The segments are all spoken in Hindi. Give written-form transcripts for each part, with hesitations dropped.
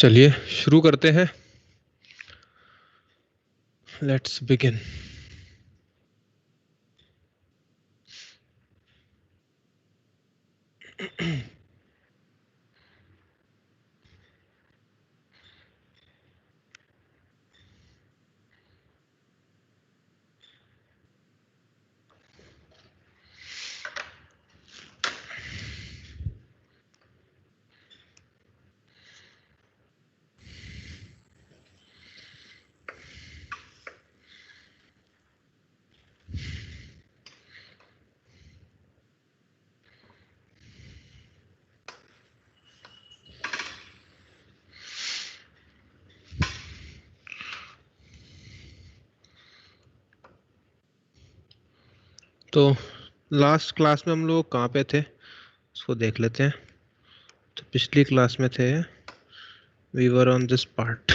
चलिए शुरू करते हैं। Let's begin. तो लास्ट क्लास में हम लोग कहाँ पे थे उसको देख लेते हैं। तो पिछली क्लास में थे, we were on this part.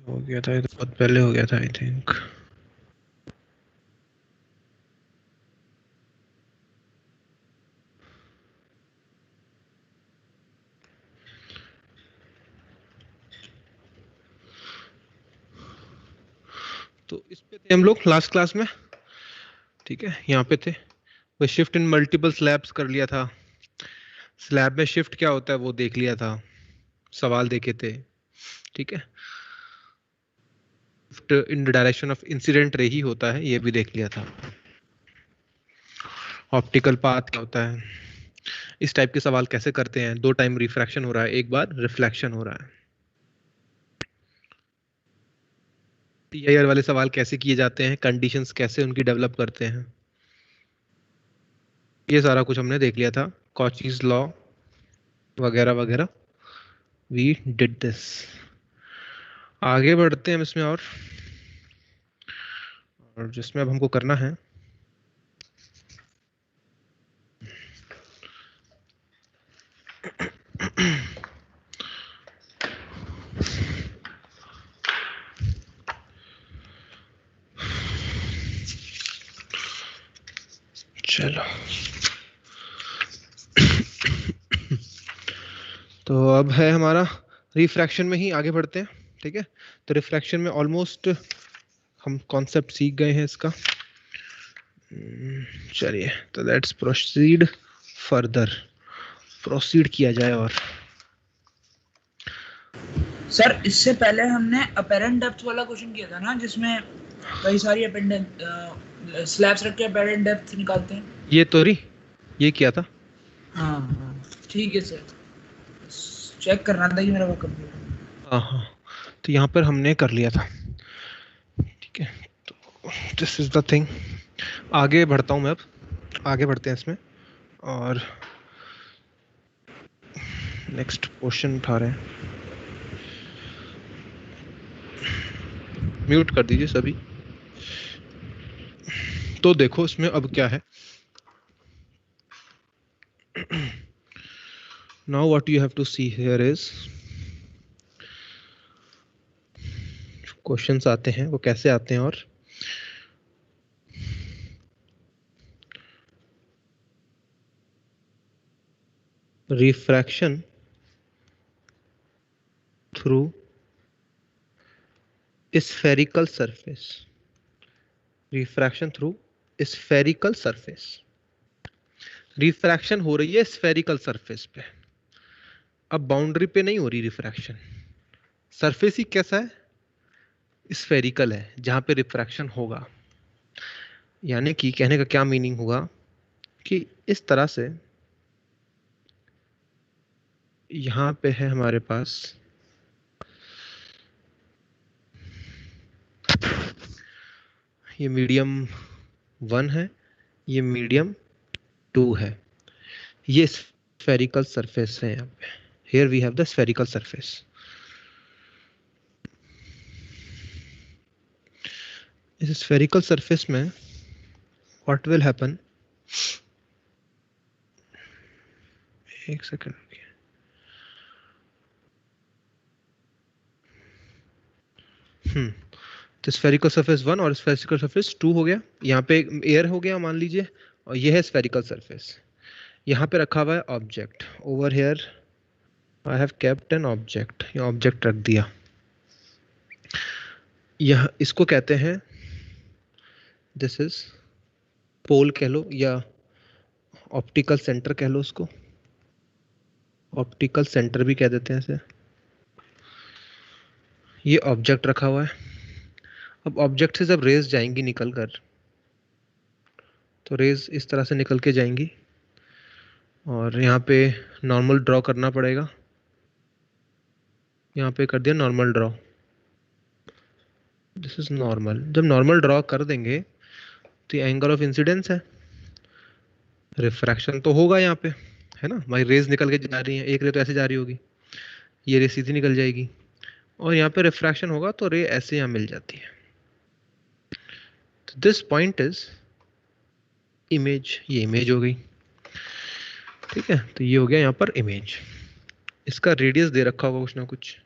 हो गया था, ये तो बहुत पहले हो गया था आई थिंक। तो इस पे थे हम लोग लास्ट क्लास में, ठीक है। यहाँ पे थे, वो शिफ्ट इन मल्टीपल स्लैब्स कर लिया था। स्लैब में शिफ्ट क्या होता है वो देख लिया था, सवाल देखे थे, ठीक है। Shift in direction of incident ray ही होता है, ये भी देख लिया था। ऑप्टिकल पाथ क्या होता है, इस टाइप के सवाल कैसे करते हैं। 2 टाइम रिफ्रैक्शन हो रहा है, एक बार रिफ्लेक्शन हो रहा है। टीआईआर वाले सवाल कैसे किए जाते हैं, कंडीशंस कैसे उनकी डेवलप करते हैं, ये सारा कुछ हमने देख लिया था। कॉचीज लॉ वगैरह वगैरह, वी डिड दिस। आगे बढ़ते हैं हम इसमें, और जिसमें अब हमको करना है चलो। तो अब है हमारा रिफ्रैक्शन में ही आगे बढ़ते हैं, ठीक है। तो रिफ्रैक्शन में ऑलमोस्ट हम कॉन्सेप्ट सीख गए हैं इसका। चलिए तो लेट्स प्रोसीड फर्दर। प्रोसीड किया जाए। और सर इससे पहले हमने अपेरेंट डेप्थ वाला क्वेश्चन किया था ना, जिसमें कई सारी अपेरेंट स्लैब्स रख के अपेरेंट डेप्थ निकालते हैं। ये तो ये किया था। हाँ ठीक है सर, चेक करना था कि मेरा वो कंप्लीट। हाँ, तो यहाँ पर हमने कर लिया था, ठीक है। तो दिस इज द थिंग। आगे बढ़ता हूँ मैं, अब आगे बढ़ते हैं इसमें। और नेक्स्ट क्वेश्चन उठा रहे हैं, म्यूट कर दीजिए सभी। तो देखो इसमें अब क्या है। Now what you have to see here is, questions आते हैं वो कैसे आते हैं। और refraction through spherical surface, refraction through spherical surface. Refraction हो रही है स्फेरिकल सरफेस पे, अब बाउंड्री पे नहीं हो रही रिफ्रैक्शन। सरफेस ही कैसा है, स्फेरिकल है, जहां पे रिफ्रैक्शन होगा। यानी कि कहने का क्या मीनिंग हुआ कि इस तरह से यहां पे है हमारे पास ये मीडियम 1 है, ये मीडियम 2 है, ये स्फेरिकल सरफेस है। यहाँ पे here we have the spherical surface. इस स्फेरिकल सरफेस में व्हाट विल हैपन, एक सेकंड, तो स्फेरिकल सरफेस 1 और स्फेरिकल सरफेस 2 हो गया। यहाँ पे एयर हो गया मान लीजिए, और ये है स्फेरिकल सरफेस। यहाँ पे रखा हुआ है object, over here I have kept an object, ये ऑब्जेक्ट रख दिया। यह इसको कहते हैं, दिस इज पोल कह लो या ऑप्टिकल सेंटर कह लो उसको, ऑप्टिकल सेंटर भी कह देते हैं इसे। ये ऑब्जेक्ट रखा हुआ है। अब ऑब्जेक्ट से जब रेज जाएंगी निकल कर, तो रेज इस तरह से निकल के जाएंगी और यहाँ पे नॉर्मल ड्रॉ करना पड़ेगा। यहाँ पे कर दिया normal draw, this is normal. जब नॉर्मल ड्रॉ कर देंगे तो ये एंगल ऑफ इंसिडेंस है, रिफ्रैक्शन तो होगा यहाँ पे, है ना। भाई रेज निकल के जा रही है, एक रे तो ऐसे जा रही होगी, ये रे सीधी निकल जाएगी, और यहाँ पे रिफ्रैक्शन होगा तो रे ऐसे यहाँ मिल जाती है। तो दिस पॉइंट इज इमेज, ये इमेज हो गई, ठीक है। तो ये हो गया यहाँ पर इमेज। इसका रेडियस दे रखा होगा कुछ ना कुछ,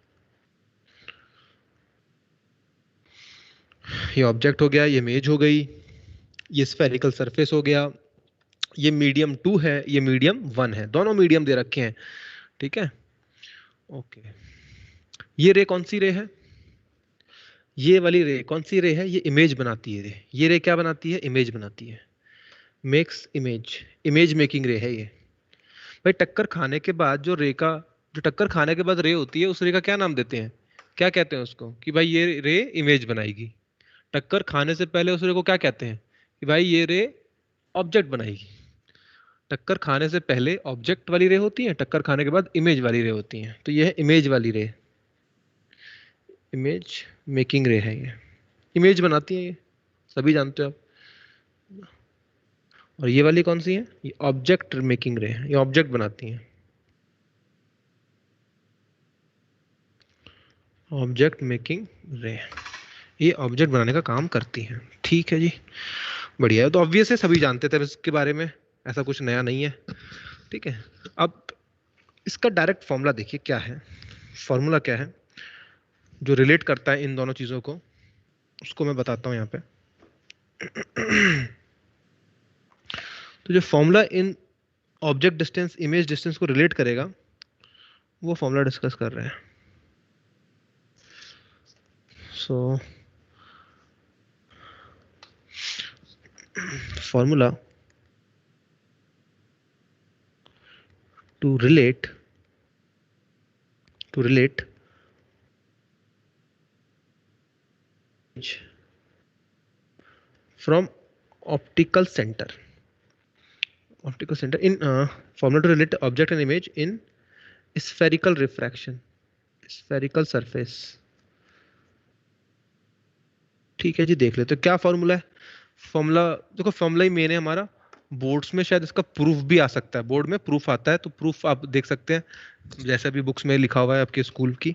ये ऑब्जेक्ट हो गया, ये इमेज हो गई, ये स्फेरिकल सरफेस हो गया, ये मीडियम 2 है, ये मीडियम 1 है, दोनों मीडियम दे रखे हैं, ठीक है। ओके, ये रे कौन सी रे है, ये वाली रे कौन सी रे है, ये इमेज बनाती है रे। ये रे क्या बनाती है, इमेज बनाती है, मेक्स इमेज, इमेज मेकिंग रे है ये। भाई टक्कर खाने के बाद जो रे का, जो टक्कर खाने के बाद रे होती है, उस रे का क्या नाम देते हैं, क्या कहते हैं उसको, कि भाई ये रे इमेज बनाएगी। टक्कर खाने से पहले उस रे को क्या कहते हैं, कि भाई ये रे ऑब्जेक्ट बनाएगी। टक्कर खाने से पहले ऑब्जेक्ट वाली रे होती है, टक्कर खाने के बाद इमेज वाली रे होती है। तो ये है इमेज वाली रे, इमेज मेकिंग रे है ये, इमेज बनाती है ये, सभी जानते हो आप। और ये वाली कौन सी है, ये ऑब्जेक्ट मेकिंग रे है, ये ऑब्जेक्ट बनाती है, ऑब्जेक्ट मेकिंग रे, ये ऑब्जेक्ट बनाने का काम करती हैं। ठीक है जी, बढ़िया है। तो ऑब्वियस है, सभी जानते थे इसके बारे में, ऐसा कुछ नया नहीं है, ठीक है। अब इसका डायरेक्ट फॉर्मूला देखिए क्या है, फॉर्मूला क्या है जो रिलेट करता है इन दोनों चीजों को, उसको मैं बताता हूं यहाँ पे। तो जो formula in object distance image distance को रिलेट करेगा, वो फॉर्मूला डिस्कस कर रहे हैं। So formula to relate from optical center in formula to relate object and image in spherical refraction, spherical surface। ठीक है जी, देख लेते तो क्या फॉर्मूला है। फॉर्मूला देखो, फॉर्मूला ही मेन है हमारा। बोर्ड्स में शायद इसका प्रूफ भी आ सकता है, बोर्ड में प्रूफ आता है, तो प्रूफ आप देख सकते हैं जैसे अभी बुक्स में लिखा हुआ है आपके स्कूल की।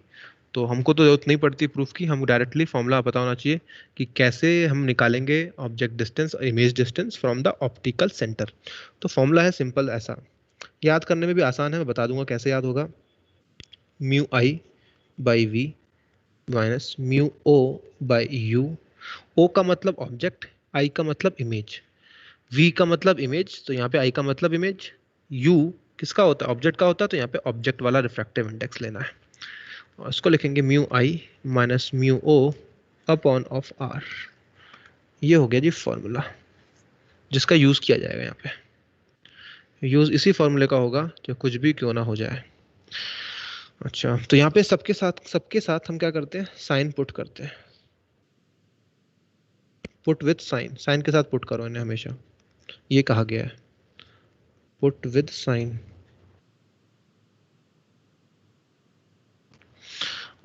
तो हमको तो जरूरत नहीं पड़ती प्रूफ की, हम डायरेक्टली फॉर्मूला पता होना चाहिए कि कैसे हम निकालेंगे ऑब्जेक्ट डिस्टेंस और image distance from the optical centre. तो फॉर्मूला है सिंपल ऐसा, याद करने में भी आसान है, मैं बता दूंगा कैसे याद होगा। Mu I by V minus mu O by U. ओ का मतलब ऑब्जेक्ट, आई का मतलब इमेज, वी का मतलब इमेज, तो यहाँ पे आई का मतलब इमेज, यू किसका होता है, ऑब्जेक्ट का होता है, तो यहाँ पे ऑब्जेक्ट वाला रिफ्रैक्टिव इंडेक्स लेना है। और इसको लिखेंगे mu I minus mu O upon of R. ये हो गया जी फॉर्मूला जिसका यूज किया जाएगा यहाँ पे। यूज इसी फॉर्मूले का होगा जो कुछ भी क्यों ना हो जाए। अच्छा, तो यहाँ पे सबके साथ हम क्या करते हैं, साइन पुट करते हैं, पुट विथ साइन, साइन के साथ पुट करो इन्हें हमेशा, ये कहा गया है, पुट विथ साइन।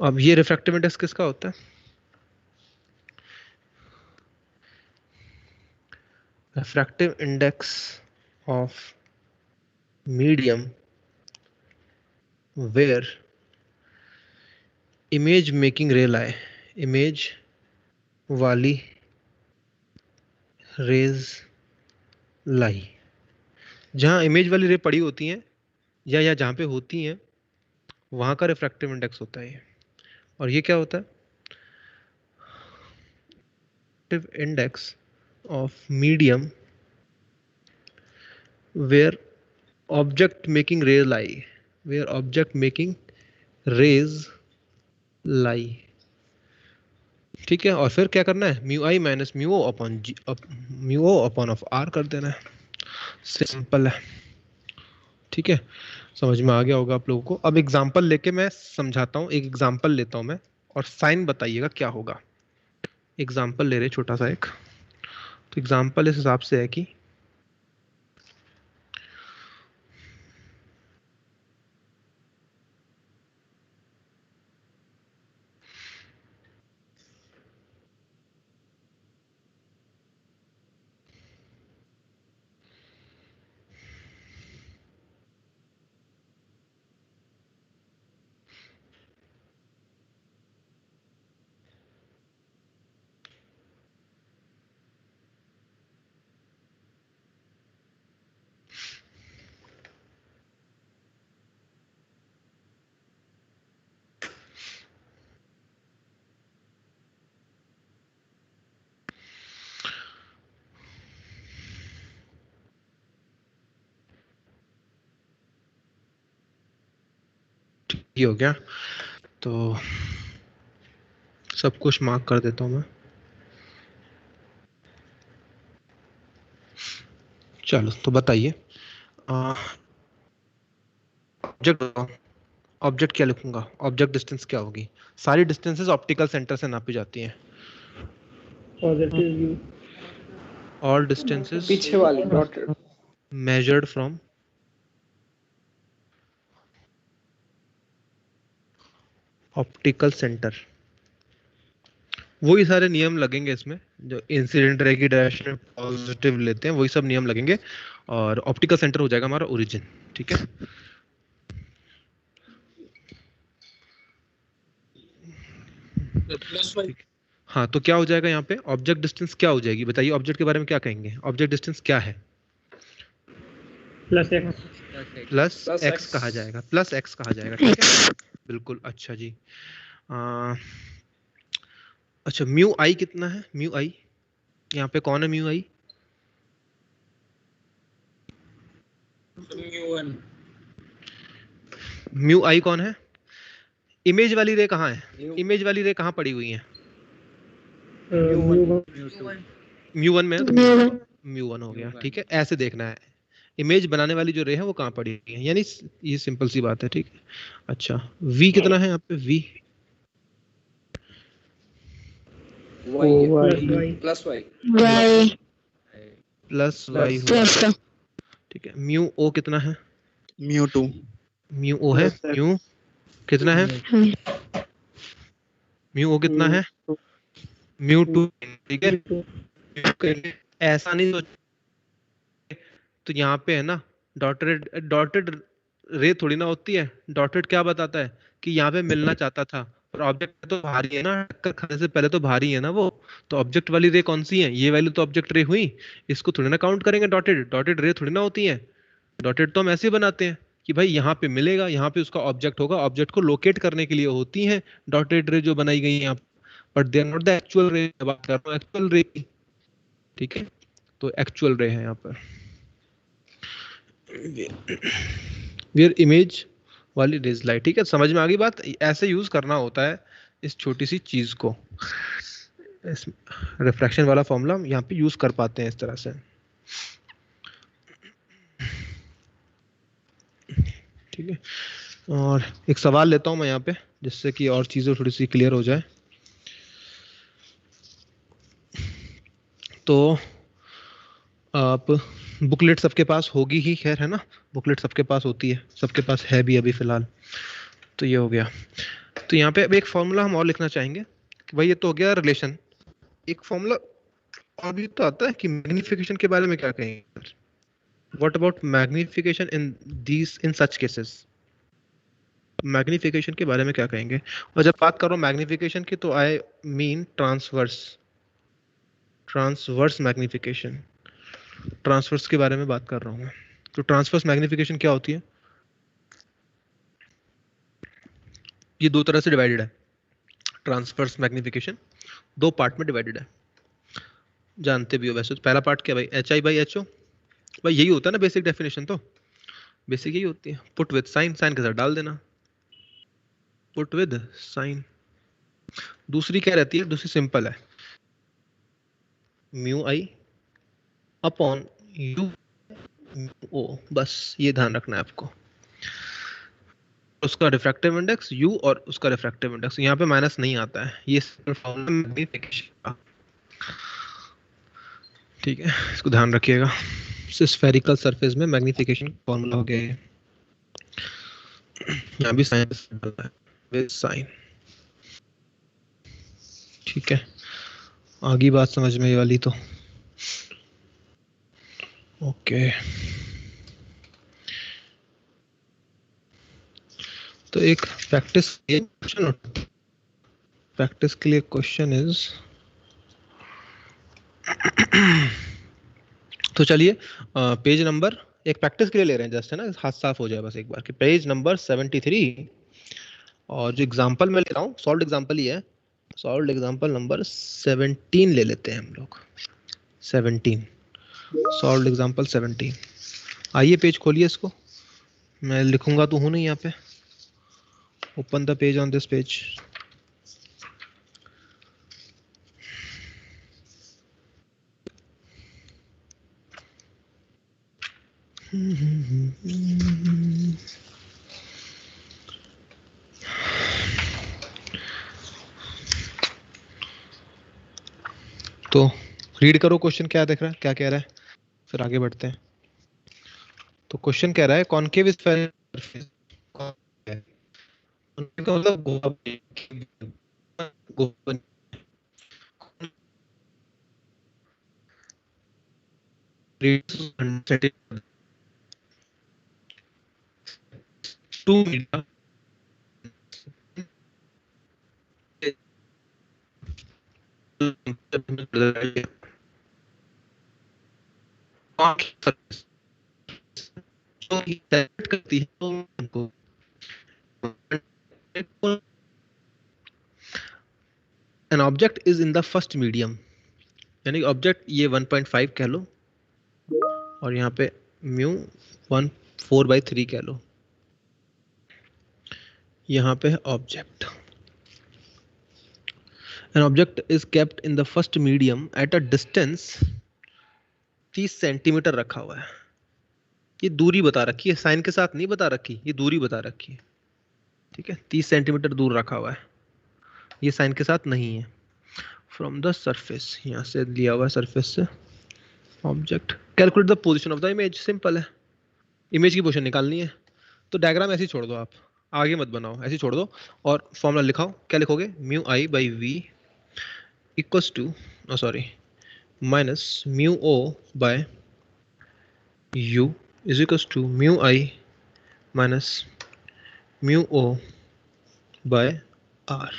अब ये रिफ्रैक्टिव इंडेक्स किसका होता है, refractive index of medium where image making ray लाए, इमेज वाली रेज लाई, जहाँ इमेज वाली रे पड़ी होती हैं या जहाँ पे होती हैं वहाँ का रिफ्रैक्टिव इंडेक्स होता है ये। और ये क्या होता है, index of medium where object making rays lie, where object making rays lie. ठीक है, और फिर क्या करना है, mu I minus mu O upon जी, mu O upon of R कर देना है, सिंपल है। ठीक है, समझ में आ गया होगा आप लोगों को। अब एग्जांपल लेके मैं समझाता हूँ, एक एग्जांपल लेता हूँ मैं, और साइन बताइएगा क्या होगा। एग्जांपल ले रहे छोटा सा एक, तो एग्जांपल इस हिसाब से है कि ये हो गया, तो सब कुछ मार्क कर देता हूँ मैं। चलो तो बताइए, ऑब्जेक्ट, ऑब्जेक्ट क्या लिखूंगा, ऑब्जेक्ट डिस्टेंस क्या होगी, सारी डिस्टेंसेस ऑप्टिकल सेंटर से नापी जाती हैं, पॉजिटिव व्यू, ऑल डिस्टेंसेस पीछे वाली dotted, measured from optical centre. वही सारे नियम लगेंगे इसमें, जो इंसिडेंट रे की डायरेक्शन में पॉजिटिव लेते हैं वही सब नियम लगेंगे, और ऑप्टिकल सेंटर हो जाएगा हमारा ओरिजिन। ठीक है, हाँ, तो क्या हो जाएगा यहाँ पे, ऑब्जेक्ट डिस्टेंस क्या हो जाएगी, बताइए ऑब्जेक्ट के बारे में क्या कहेंगे, ऑब्जेक्ट डिस्टेंस क्या है, प्लस एक्स, प्लस एक्स कहा जाएगा, प्लस एक्स कहा जाएगा। ठीक है, बिल्कुल, अच्छा जी। अच्छा, म्यू आई कितना है, म्यू आई यहाँ पे कौन है, म्यू आई, म्यू आई कौन है, इमेज वाली रे कहाँ है, इमेज वाली रे कहाँ पड़ी हुई है, म्यू वन में है, तो म्यू वन हो गया। ठीक है, ऐसे देखना है, इमेज बनाने वाली जो रे है वो कहाँ पड़ी हुई है, यानी ये सिंपल सी बात है। ठीक है, अच्छा, वी कितना है यहाँ पे, V plus Y, plus Y हो। ठीक है, म्यू ओ कितना है, म्यू टू, म्यू ओ है, म्यू कितना है, म्यू ओ कितना है, म्यू टू। ठीक है, ऐसा नहीं सोच, तो यहाँ पे है ना डॉटेड, डॉटेड रे थोड़ी ना होती है, डॉटेड क्या बताता है कि यहाँ पे मिलना चाहता था, पर ऑब्जेक्ट तो भारी है ना, टक्कर खाने से पहले तो भारी है ना वो, तो ऑब्जेक्ट वाली रे कौन सी है, ये वाली तो ऑब्जेक्ट रे हुई, इसको थोड़ी ना काउंट करेंगे, डॉटेड, डॉटेड रे थोड़ी ना होती है, डॉटेड तो हम ऐसे ही बनाते हैं कि भाई यहाँ पे मिलेगा, यहाँ पे उसका ऑब्जेक्ट होगा, ऑब्जेक्ट को लोकेट करने के लिए होती है डॉटेड रे जो बनाई गई है यहाँ, but they are not the actual ray, बात कर रहा हूँ एक्चुअल रे की। ठीक है, तो एक्चुअल रे है यहाँ पर, वेयर इमेज वाली रेज लाइट। ठीक है, समझ में आ गई बात, ऐसे यूज करना होता है इस छोटी सी चीज को, इस रिफ्रैक्शन वाला फॉर्मूला हम यहाँ पे यूज कर पाते हैं इस तरह से। ठीक है, और एक सवाल लेता हूं मैं यहाँ पे, जिससे कि और चीजें थोड़ी सी क्लियर हो जाए। तो आप बुकलेट सबके पास होगी ही, खैर है ना, बुकलेट सबके पास होती है, सबके पास है भी अभी फिलहाल। तो ये हो गया, तो यहाँ पे अब एक फॉर्मूला हम और लिखना चाहेंगे कि भाई ये तो हो गया रिलेशन, एक फॉर्मूला और भी तो आता है कि मैग्निफिकेशन के बारे में क्या कहेंगे, what about magnification in these, in such cases, magnification के बारे में क्या कहेंगे। और जब बात कर रहा हूँ मैग्निफिकेशन की, तो I mean transverse, transverse magnification, transverse के बारे में बात कर रहा हूँ मैं। तो ट्रांसवर्स मैग्निफिकेशन क्या होती है, ये दो तरह से डिवाइडेड है, ट्रांसवर्स मैग्निफिकेशन दो पार्ट में डिवाइडेड है, जानते भी हो वैसे। तो पहला पार्ट क्या भाई, H I by H O, भाई यही होता है ना बेसिक डेफिनेशन, तो बेसिक यही होती है, पुट विद साइन, साइन के साथ डाल देना, पुट विद साइन। दूसरी क्या रहती है, दूसरी सिंपल है, म्यू आई अपॉन यू ओ, बस ये ध्यान रखना है आपको। उसका रिफ्रैक्टिव इंडेक्स u और उसका रिफ्रैक्टिव इंडेक्स, यहाँ पे माइनस नहीं आता है, ये फॉर्मूला मैग्नीफिकेशन का, ठीक है, इसको ध्यान रखिएगा। स्फेरिकल सरफेस में मैग्नीफिकेशन फॉर्मूला हो गया है, यहाँ भी साइन डालना है विद साइन, ठीक है। आगे बात समझ में ये वाली तो ओके। तो एक प्रैक्टिस के लिए क्वेश्चन इज, तो चलिए पेज नंबर, एक प्रैक्टिस के लिए ले रहे हैं जस्ट, है ना, हाथ साफ हो जाए बस एक बार, कि पेज नंबर 73 और जो एग्जांपल मैं ले रहा हूँ सॉल्व एग्जांपल ही है, सॉल्व एग्जांपल नंबर 17 ले लेते हैं हम लोग, 17 सॉल्व एग्जांपल 17। आइए पेज खोलिए इसको, मैं लिखूंगा तो हूँ नहीं यहाँ पे, open the page on this page. तो रीड करो क्वेश्चन, क्या दिख रहा है, क्या कह रहा है, फिर आगे बढ़ते हैं। तो क्वेश्चन कह रहा है कॉनकेव सरफेस, का मतलब गोला, टू मीटर करती है हमको, an object is in the first medium, यानी ऑब्जेक्ट ये 1.5 कह लो और यहाँ पे म्यू 4/3 कह लो, यहाँ पे है object. An object is kept in the first medium at a distance 30 centimetre रखा हुआ है, ये दूरी बता रखी है, साइन के साथ नहीं बता रखी, ये दूरी बता रखी है, ठीक है, 30 सेंटीमीटर दूर रखा हुआ है, ये साइन के साथ नहीं है। फ्रॉम द सरफेस, यहाँ से लिया हुआ है सरफेस से object, calculate the position of the image, simple है, इमेज की पोजीशन निकालनी है। तो डायग्राम ऐसे ही छोड़ दो, आप आगे मत बनाओ, ऐसे ही छोड़ दो और फॉर्मूला लिखाओ, क्या लिखोगे, mu I by V equals to sorry minus mu O by U is equals to mu I minus mu O by R.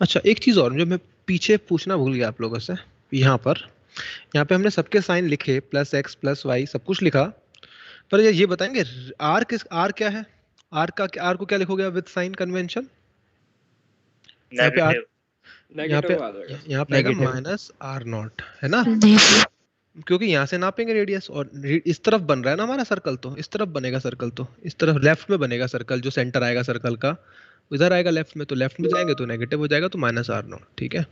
अच्छा एक चीज़ और जो मैं पीछे पूछना भूल गया आप लोगों से, यहाँ पे हमने सबके साइन लिखे, प्लस एक्स प्लस वाई सब कुछ लिखा, पर ये बताएंगे आर क्या है, आर को क्या लिखोगे विद साइन कन्वेंशन, यहाँ पे आर, यहाँ पे आएगा माइनस आर नॉट, है ना, क्योंकि यहाँ से नापेंगे रेडियस और इस तरफ बन रहा है ना हमारा सर्कल, तो इस तरफ बनेगा सर्कल, तो इस तरफ लेफ्ट में बनेगा सर्कल, जो सेंटर आएगा सर्कल का इधर आएगा लेफ्ट में, तो लेफ्ट में जाएंगे तो नेगेटिव हो जाएगा, तो माइनस आर नॉट, ठीक है।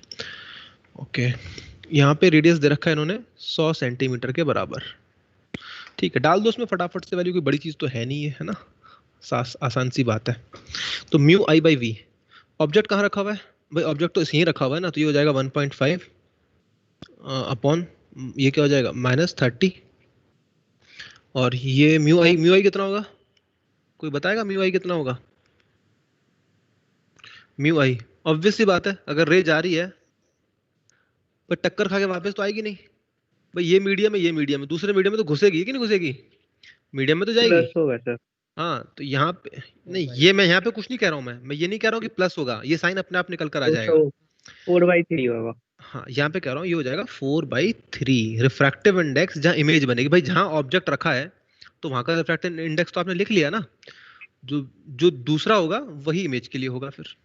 ओके यहाँ पे रेडियस दे रखा है इन्होंने 100 सेंटीमीटर के बराबर, ठीक है, डाल दो उसमें फटाफट से वैल्यू, कोई बड़ी चीज तो है नहीं है ना, आसान सी बात है। तो mu I by V, object कहाँ रखा हुआ है भाई, ऑब्जेक्ट तो यहीं रखा हुआ है ना, तो ये हो जाएगा 1.5 अपॉन ये क्या हो जाएगा -30, और ये म्यू आई कितना होगा, कोई बताएगा म्यू आई कितना होगा, म्यू आई ऑब्वियस सी बात है, अगर रे जा रही है पर टक्कर खा के वापस तो आएगी नहीं भाई, ये मीडियम है, ये मीडियम है, दूसरे मीडियम में तो घुसेगी कि नहीं घुसेगी, मीडियम में तो जाएगी, प्लस होगा सर। हाँ तो यहाँ पे नहीं, ये मैं यहाँ पे कुछ नहीं कह रहा हूँ, मैं ये नहीं कह रहा हूँ कि प्लस होगा, ये साइन अपने आप निकल कर आ जाएगा, 4/3 होगा। हाँ यहाँ पे कह रहा हूँ ये हो जाएगा 4/3 रिफ्रैक्टिव इंडेक्स, जहाँ इमेज बनेगी भाई, जहाँ ऑब्जेक्ट रखा है तो वहां का रिफ्रैक्टिव इंडेक्स तो आपने लिख लिया ना, जो दूसरा होगा वही इमेज के लिए होगा फिर,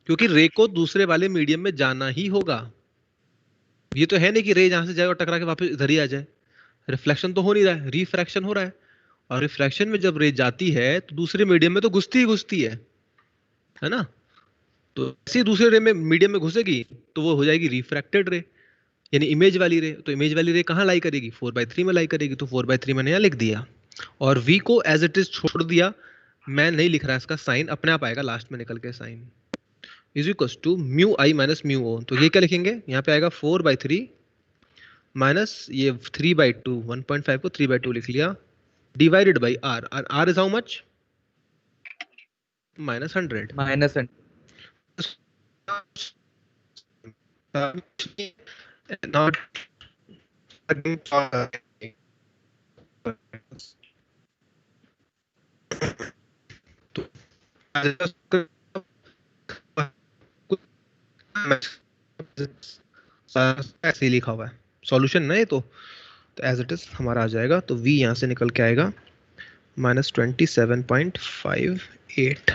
क्योंकि रे को दूसरे वाले मीडियम में जाना ही होगा, ये तो है नहीं कि रे जहां से जाए और टकरा के वापस इधर ही आ जाए, रिफ्लेक्शन तो हो नहीं रहा है, रिफ्रैक्शन हो रहा है, और रिफ्रैक्शन में जब रे जाती है तो दूसरे मीडियम में तो घुसती ही घुसती है ना। तो ऐसे दूसरे रे में मीडियम में घुसेगी तो वो हो जाएगी रिफ्रैक्टेड रे, यानी इमेज वाली रे। तो इमेज वाली रे कहाँ लाई करेगी, 4/3 में लाई करेगी, तो 4/3 मैंने यहाँ लिख दिया और v को एज इट इज छोड़ दिया, मैं नहीं लिख रहा इसका साइन, अपने आप आएगा लास्ट में निकल के sign, is equal to mu I minus mu O. तो ये क्या लिखेंगे, यहाँ पे आएगा 4/3 माइनस ये 3/2, 1.5 को 3/2 लिख लिया, divided by R, R is how much, -100। Not ऐसे ही लिखा हुआ है सॉल्यूशन ना ये तो एज इट इज हमारा आ जाएगा। तो v यहाँ से निकल के आएगा -27.58।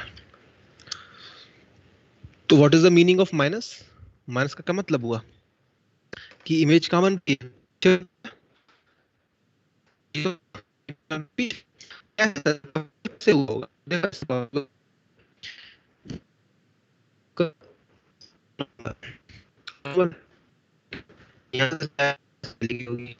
तो what is the meaning of minus, minus का क्या मतलब हुआ कि इमेज कहाँ बनती है, से होगा होगी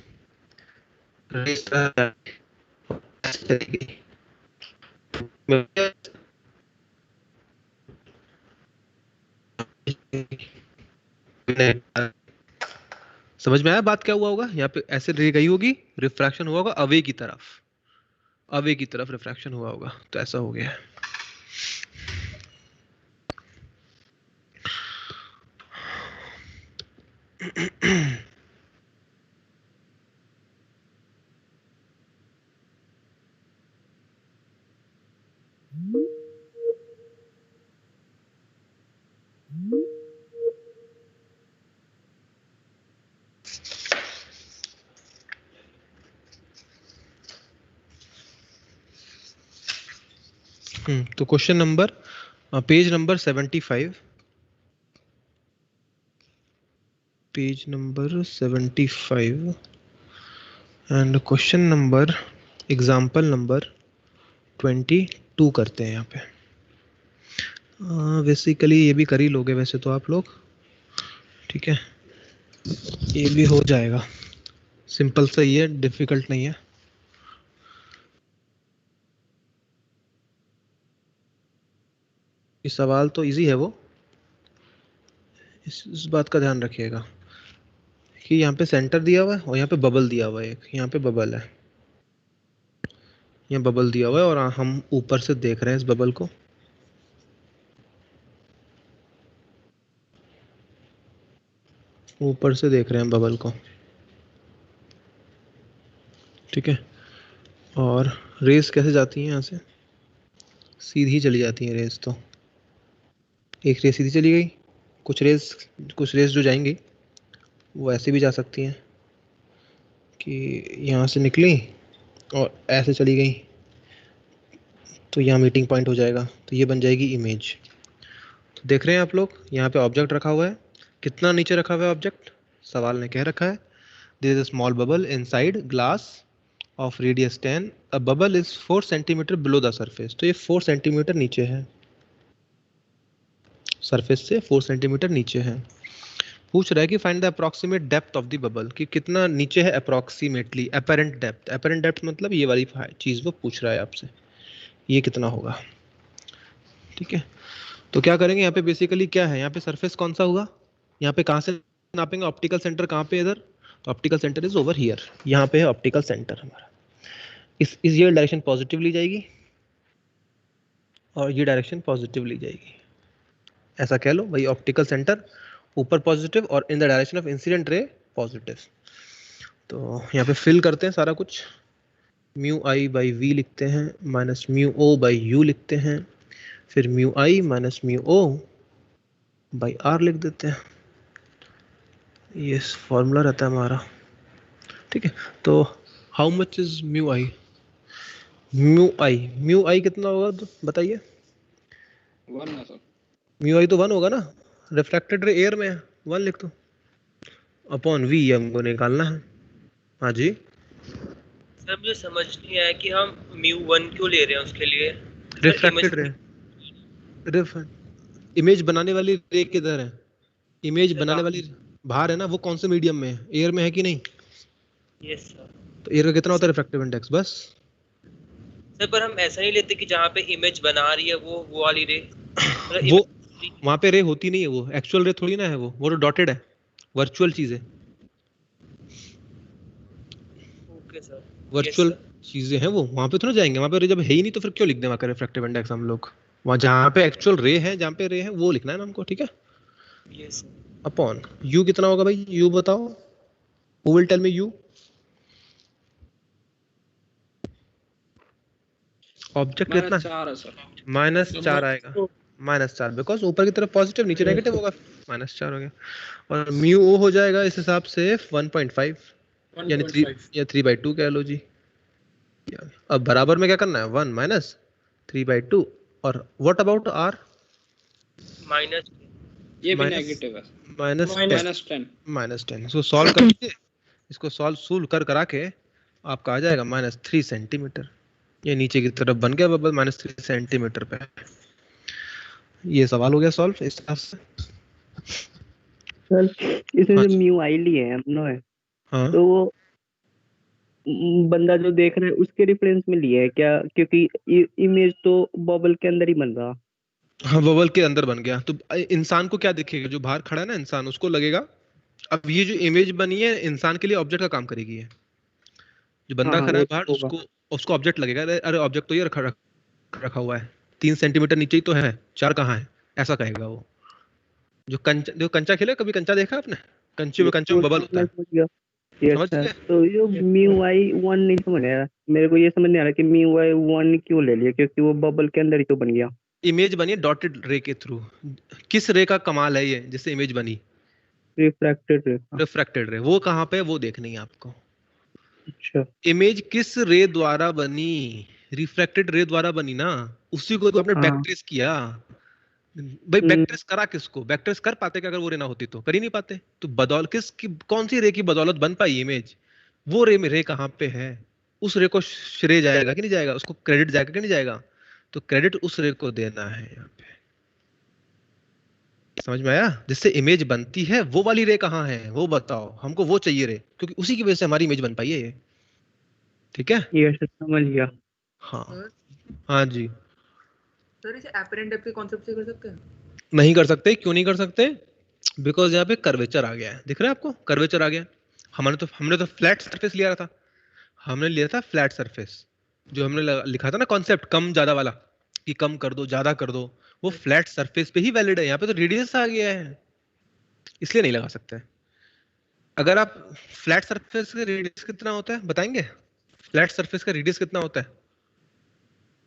समझ में आया बात क्या हुआ होगा, यहाँ पे ऐसे रह गई होगी, रिफ्रैक्शन हुआ होगा अवे की तरफ, अवे की तरफ रिफ्रैक्शन हुआ होगा, तो ऐसा हो गया है। तो question number page number 75, page number 75 and question number example number 22 करते हैं यहाँ पे। बेसिकली ये भी कर ही लोगे वैसे तो आप लोग, ठीक है, ये भी हो जाएगा, सिंपल सा ही है, डिफिकल्ट नहीं है। इस सवाल तो इजी है वो, इस बात का ध्यान रखिएगा कि यहाँ पे सेंटर दिया हुआ है और यहाँ पे बबल दिया हुआ है, एक यहाँ पे बबल है, यहाँ बबल दिया हुआ है और हम ऊपर से देख रहे हैं इस बबल को, ऊपर से देख रहे हैं बबल को, ठीक है। और रेस कैसे जाती है यहाँ से, सीधी चली जाती है रेस, तो एक रेस सीधी चली गई, कुछ रेस जो जाएंगी वो ऐसे भी जा सकती हैं कि यहाँ से निकली और ऐसे चली गई, तो यहाँ मीटिंग पॉइंट हो जाएगा, तो ये बन जाएगी इमेज। तो देख रहे हैं आप लोग, यहाँ पे ऑब्जेक्ट रखा हुआ है, कितना नीचे रखा हुआ है ऑब्जेक्ट, सवाल ने कह रखा है there is a small bubble inside glass of radius 10, a bubble is 4 centimetre below the surface. तो ये 4 सेंटीमीटर नीचे है, सरफेस से 4 सेंटीमीटर नीचे है। पूछ रहा है कि find the approximate depth of the bubble, कि कितना नीचे है approximately, apparent depth, apparent depth मतलब ये वाली चीज वो पूछ रहा है आपसे, ये कितना होगा, ठीक है। तो क्या करेंगे, यहाँ पे बेसिकली क्या है, यहाँ पे सरफेस कौन सा हुआ, यहाँ पे कहाँ से नापेंगे, ऑप्टिकल सेंटर कहाँ पे, इधर, तो optical centre is over here, यहाँ पे है ऑप्टिकल सेंटर हमारा, इस ये डायरेक्शन पॉजिटिव ली जाएगी और ये डायरेक्शन पॉजिटिव ली जाएगी, ऐसा कह लो भाई, ऑप्टिकल सेंटर ऊपर पॉजिटिव और in the direction of incident रे पॉजिटिव। तो यहाँ पे फिल करते हैं सारा कुछ, म्यू आई बाई वी लिखते हैं minus mu O by U लिखते हैं, फिर mu I minus mu O by R लिख देते हैं, ये फॉर्मूला रहता है हमारा, ठीक है। तो how much is mu I, mu I कितना होगा तो बताइए, 1 है सर, म्यू आई तो 1 होगा ना, रिफ्लेक्टेड रे एयर में 1 लिख दो, अपॉन वी हमको निकालना है, हाँ जी सर मुझे समझ नहीं आया कि हम μ1 क्यों ले रहे हैं उसके लिए। रिफ्रैक्टेड रे, इमेज बनाने वाली रे किधर है? इमेज बनाने वाली बाहर है ना, वो कौन से मीडियम में है? एयर में है कि नहीं? Yes sir. तो एयर का कितना होता है रिफ्रैक्टिव इंडेक्स? बस सर पर हम ऐसा नहीं लेते कि जहाँ पे इमेज बना रही है वो वाली रे वो वहां पे रे होती नहीं है, वो एक्चुअल रे थोड़ी ना है, वो तो डॉटेड है, वर्चुअल चीज है। Okay sir. वर्चुअल चीजें हैं वो, वहां पे थोड़ा जाएंगे, वहां पे रे जब है ही नहीं तो फिर क्यों लिख दें वहां का रिफ्रैक्टिव इंडेक्स हम लोग? वहां जहाँ पे एक्चुअल रे है, जहाँ पे रे है वो लिखना है ना हमको, ठीक है? Yes sir. अपॉन यू कितना होगा भाई? यू बताओ, who will tell me you? Object कितना? -4 है सर। -4 आएगा। -4 बिकॉज ऊपर की तरफ पॉजिटिव, नीचे नेगेटिव होगा, -4 हो गया। और म्यू ओ हो जाएगा इस हिसाब से 1.5 यानी 3 या 3/2 कह लो जी। अब बराबर में क्या करना है? 1 माइनस 3/2। और व्हाट अबाउट आर? माइनस ये भी Minus- नेगेटिव है। -10 -10। इसको सॉल्व करके, इसको सॉल्व करा के आपका आ जाएगा -3 सेंटीमीटर। ये नीचे की तरफ बन गया बबल -3 सेंटीमीटर पे। ये सवाल हो गया सॉल्व इस हिसाब से। सर इसमें हाँ जो जी। म्यू आई ली है हमने, हाँ तो वो बंदा जो देख रहा है उसके रेफरेंस में लिया है क्या? क्योंकि इमेज तो बबल के अंदर ही बन रहा। हाँ, बबल के अंदर बन गया तो इंसान को क्या दिखेगा? जो बाहर खड़ा है ना इंसान, उसको लगेगा। अब ये जो इमेज बनी है इंसान के लिए ऑब्जेक्ट का काम करेगी है। जो बंदा हाँ खड़ा है वो बाहर, होगा। उसको उसको ऑब्जेक्ट लगेगा। अरे ऑब्जेक्ट तो ये रखा हुआ है, 3 सेंटीमीटर नीचे ही तो है, 4 कहाँ है? ऐसा कहेगा वो। जो कंचा खेले, कभी कंचा देखा आपने? कंचे में बबल होता मैं है, समझ गया। यस समझ सर। गए? तो ये म्यू आई 1 नहीं समझ आया मेरे को, ये समझ नहीं आ रहा कि म्यू आई 1 क्यों ले लिया, क्योंकि वो बबल के अंदर ही तो बन गया। इमेज बनी है डॉटेड रे के थ्रू। किस रे का कमाल है ये जिससे इमेज बनी? रिफ्रैक्टेड रे। रिफ्रैक्टेड रे। वो कहाँ पे है वो देखनी है आपको। अच्छा। इमेज किस रे द्वारा बनी? रिफ्रैक्टेड रे द्वारा बनी ना, उसी को तो आपने हाँ। बैकट्रेस किया भाई। बैकट्रेस करा किसको? बैकट्रेस कर पाते क्या? अगर वो रे ना होती तो कर ही नहीं पाते। तो बदौलत कौन सी रे की बदौलत बन पाई इमेज? वो रे में रे कहाँ पे है? उस रे को श्रेय जाएगा कि नहीं जाएगा? उसको क्रेडिट जाएगा कि नहीं जाएगा? तो क्रेडिट उस रे को देना है यहाँ पे। समझ में आया? जिससे इमेज बनती है वो वाली रे कहाँ है वो बताओ हमको, वो चाहिए रे, क्योंकि उसी की वजह से हमारी इमेज बन पाई है ये। ठीक है? ये सर समझ गया। हाँ हाँ जी। सर इसे एपरेंट डेप्थ के कॉन्सेप्ट से कर सकते हैं? नहीं कर सकते। क्यों नहीं कर सकते? बिकॉज यहाँ पे कर्वेचर आ गया है, दिख रहा है आपको? कर्वेचर आ गया। हमने तो फ्लैट सरफेस लिया था। हमने लिया था फ्लैट सरफेस। जो हमने लिखा था ना कॉन्सेप्ट कम ज्यादा वाला, कि कम कर दो ज्यादा कर दो, वो फ्लैट सरफेस पे ही वैलिड है। यहाँ पे तो रेडियस आ गया है, इसलिए नहीं लगा सकते। अगर आप फ्लैट सरफेस का रेडियस कितना होता है बताएंगे? फ्लैट सरफेस का रेडियस कितना होता है?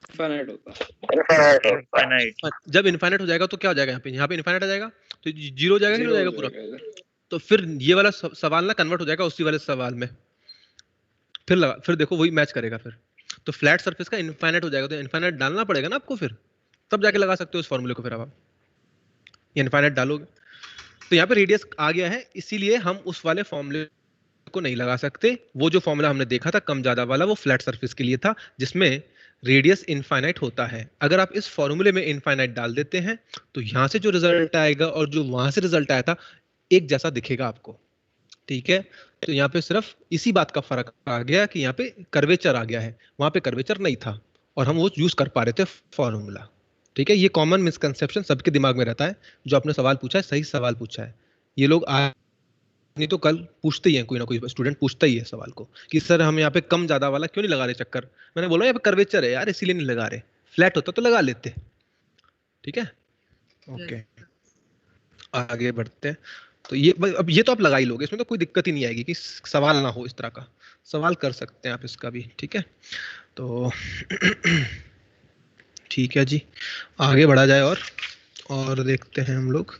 इनफाइनाइट होता है। जब इनफाइनाइट हो जाएगा तो क्या हो जाएगा? यहाँ पे इनफाइनाइट आ जाएगा तो जीरो हो जाएगा कि नहीं हो जाएगा पूरा? तो फिर ये वाला सवाल ना कन्वर्ट हो जाएगा उसी वाले सवाल में। फिर देखो वही मैच करेगा फिर। तो फ्लैट सरफेस का इनफाइनाइट हो जाएगा तो इनफाइनाइट डालना पड़ेगा ना आपको, फिर तब जाके लगा सकते हो उस फॉर्मूले को। फिर अब आप इनफाइनाइट डालोगे तो यहाँ पे रेडियस आ गया है, इसीलिए हम उस वाले फॉर्मूले को नहीं लगा सकते। वो जो फॉर्मूला हमने देखा था कम ज्यादा वाला, वो फ्लैट सरफेस के लिए था जिसमें रेडियस इनफाइनाइट होता है। अगर आप इस फॉर्मूले में इनफाइनाइट डाल देते हैं तो यहाँ से जो रिजल्ट आएगा और जो वहां से रिजल्ट आया था एक जैसा दिखेगा आपको। ठीक है? तो यहाँ पे सिर्फ इसी बात का फर्क आ गया कि यहाँ पे कर्वेचर आ गया है, वहां पे कर्वेचर नहीं था और हम वो यूज कर पा रहे थे फॉर्मूला। ठीक है? ये कॉमन मिसकंसेप्शन सबके दिमाग में रहता है। जो आपने सवाल पूछा है सही सवाल पूछा है। ये लोग नहीं तो कल पूछते ही हैं, कोई ना कोई स्टूडेंट पूछता ही है सवाल को कि सर हम यहाँ पे कम ज्यादा वाला क्यों नहीं लगा रहे चक्कर। मैंने बोला यहाँ पे कर्वेचर है यार, इसीलिए नहीं लगा रहे। फ्लैट होता तो लगा लेते। ठीक है? ओके, आगे बढ़ते हैं। तो ये अब ये तो आप लगा ही लोगे, इसमें तो कोई दिक्कत ही नहीं आएगी कि सवाल ना हो। इस तरह का सवाल कर सकते हैं आप इसका भी। ठीक है? तो ठीक है जी, आगे बढ़ा जाए और देखते हैं हम लोग।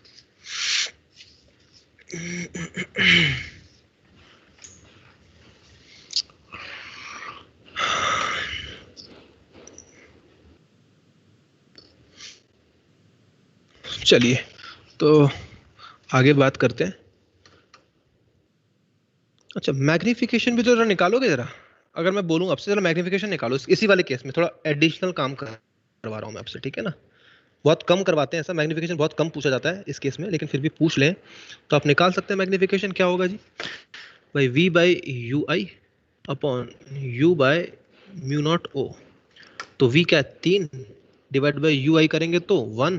चलिए तो आगे बात करते हैं। अच्छा, मैग्निफिकेशन भी तो जरा निकालोगे जरा? अगर मैं बोलूँ आपसे चलो मैग्निफिकेशन निकालो इसी वाले केस में, थोड़ा एडिशनल काम करवा रहा हूँ मैं आपसे, ठीक है ना। बहुत कम करवाते हैं ऐसा, मैग्निफिकेशन बहुत कम पूछा जाता है इस केस में, लेकिन फिर भी पूछ लें तो आप निकाल सकते हैं। मैग्निफिकेशन क्या होगा जी, भाई v by U I upon u by mu naught O. तो v क्या है 3 डिवाइड बाई यू आई करेंगे तो 1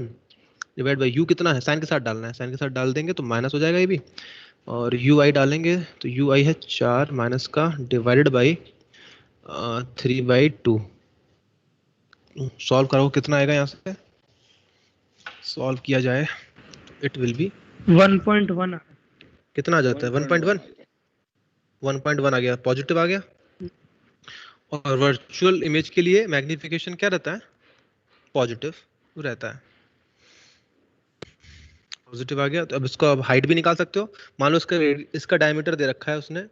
डिवाइड बाई u कितना है, साइन के साथ डालना है, साइन के साथ डाल देंगे तो माइनस हो जाएगा ये भी, और यू आई डालेंगे तो यू आई है 4 माइनस का डिवाइडेड बाई 3/2। सॉल्व करो कितना आएगा यहाँ से, सॉल्व किया जाए इट विल बी 1.1 कितना आ जाता है 1.1, 1.1 आ गया, पॉजिटिव आ गया। और वर्चुअल इमेज के लिए मैग्निफिकेशन क्या रहता है, पॉजिटिव रहता है, पॉजिटिव आ गया। तो अब इसको अब हाइट भी निकाल सकते हो। मान लो इसका डायमीटर दे रखा है उसने,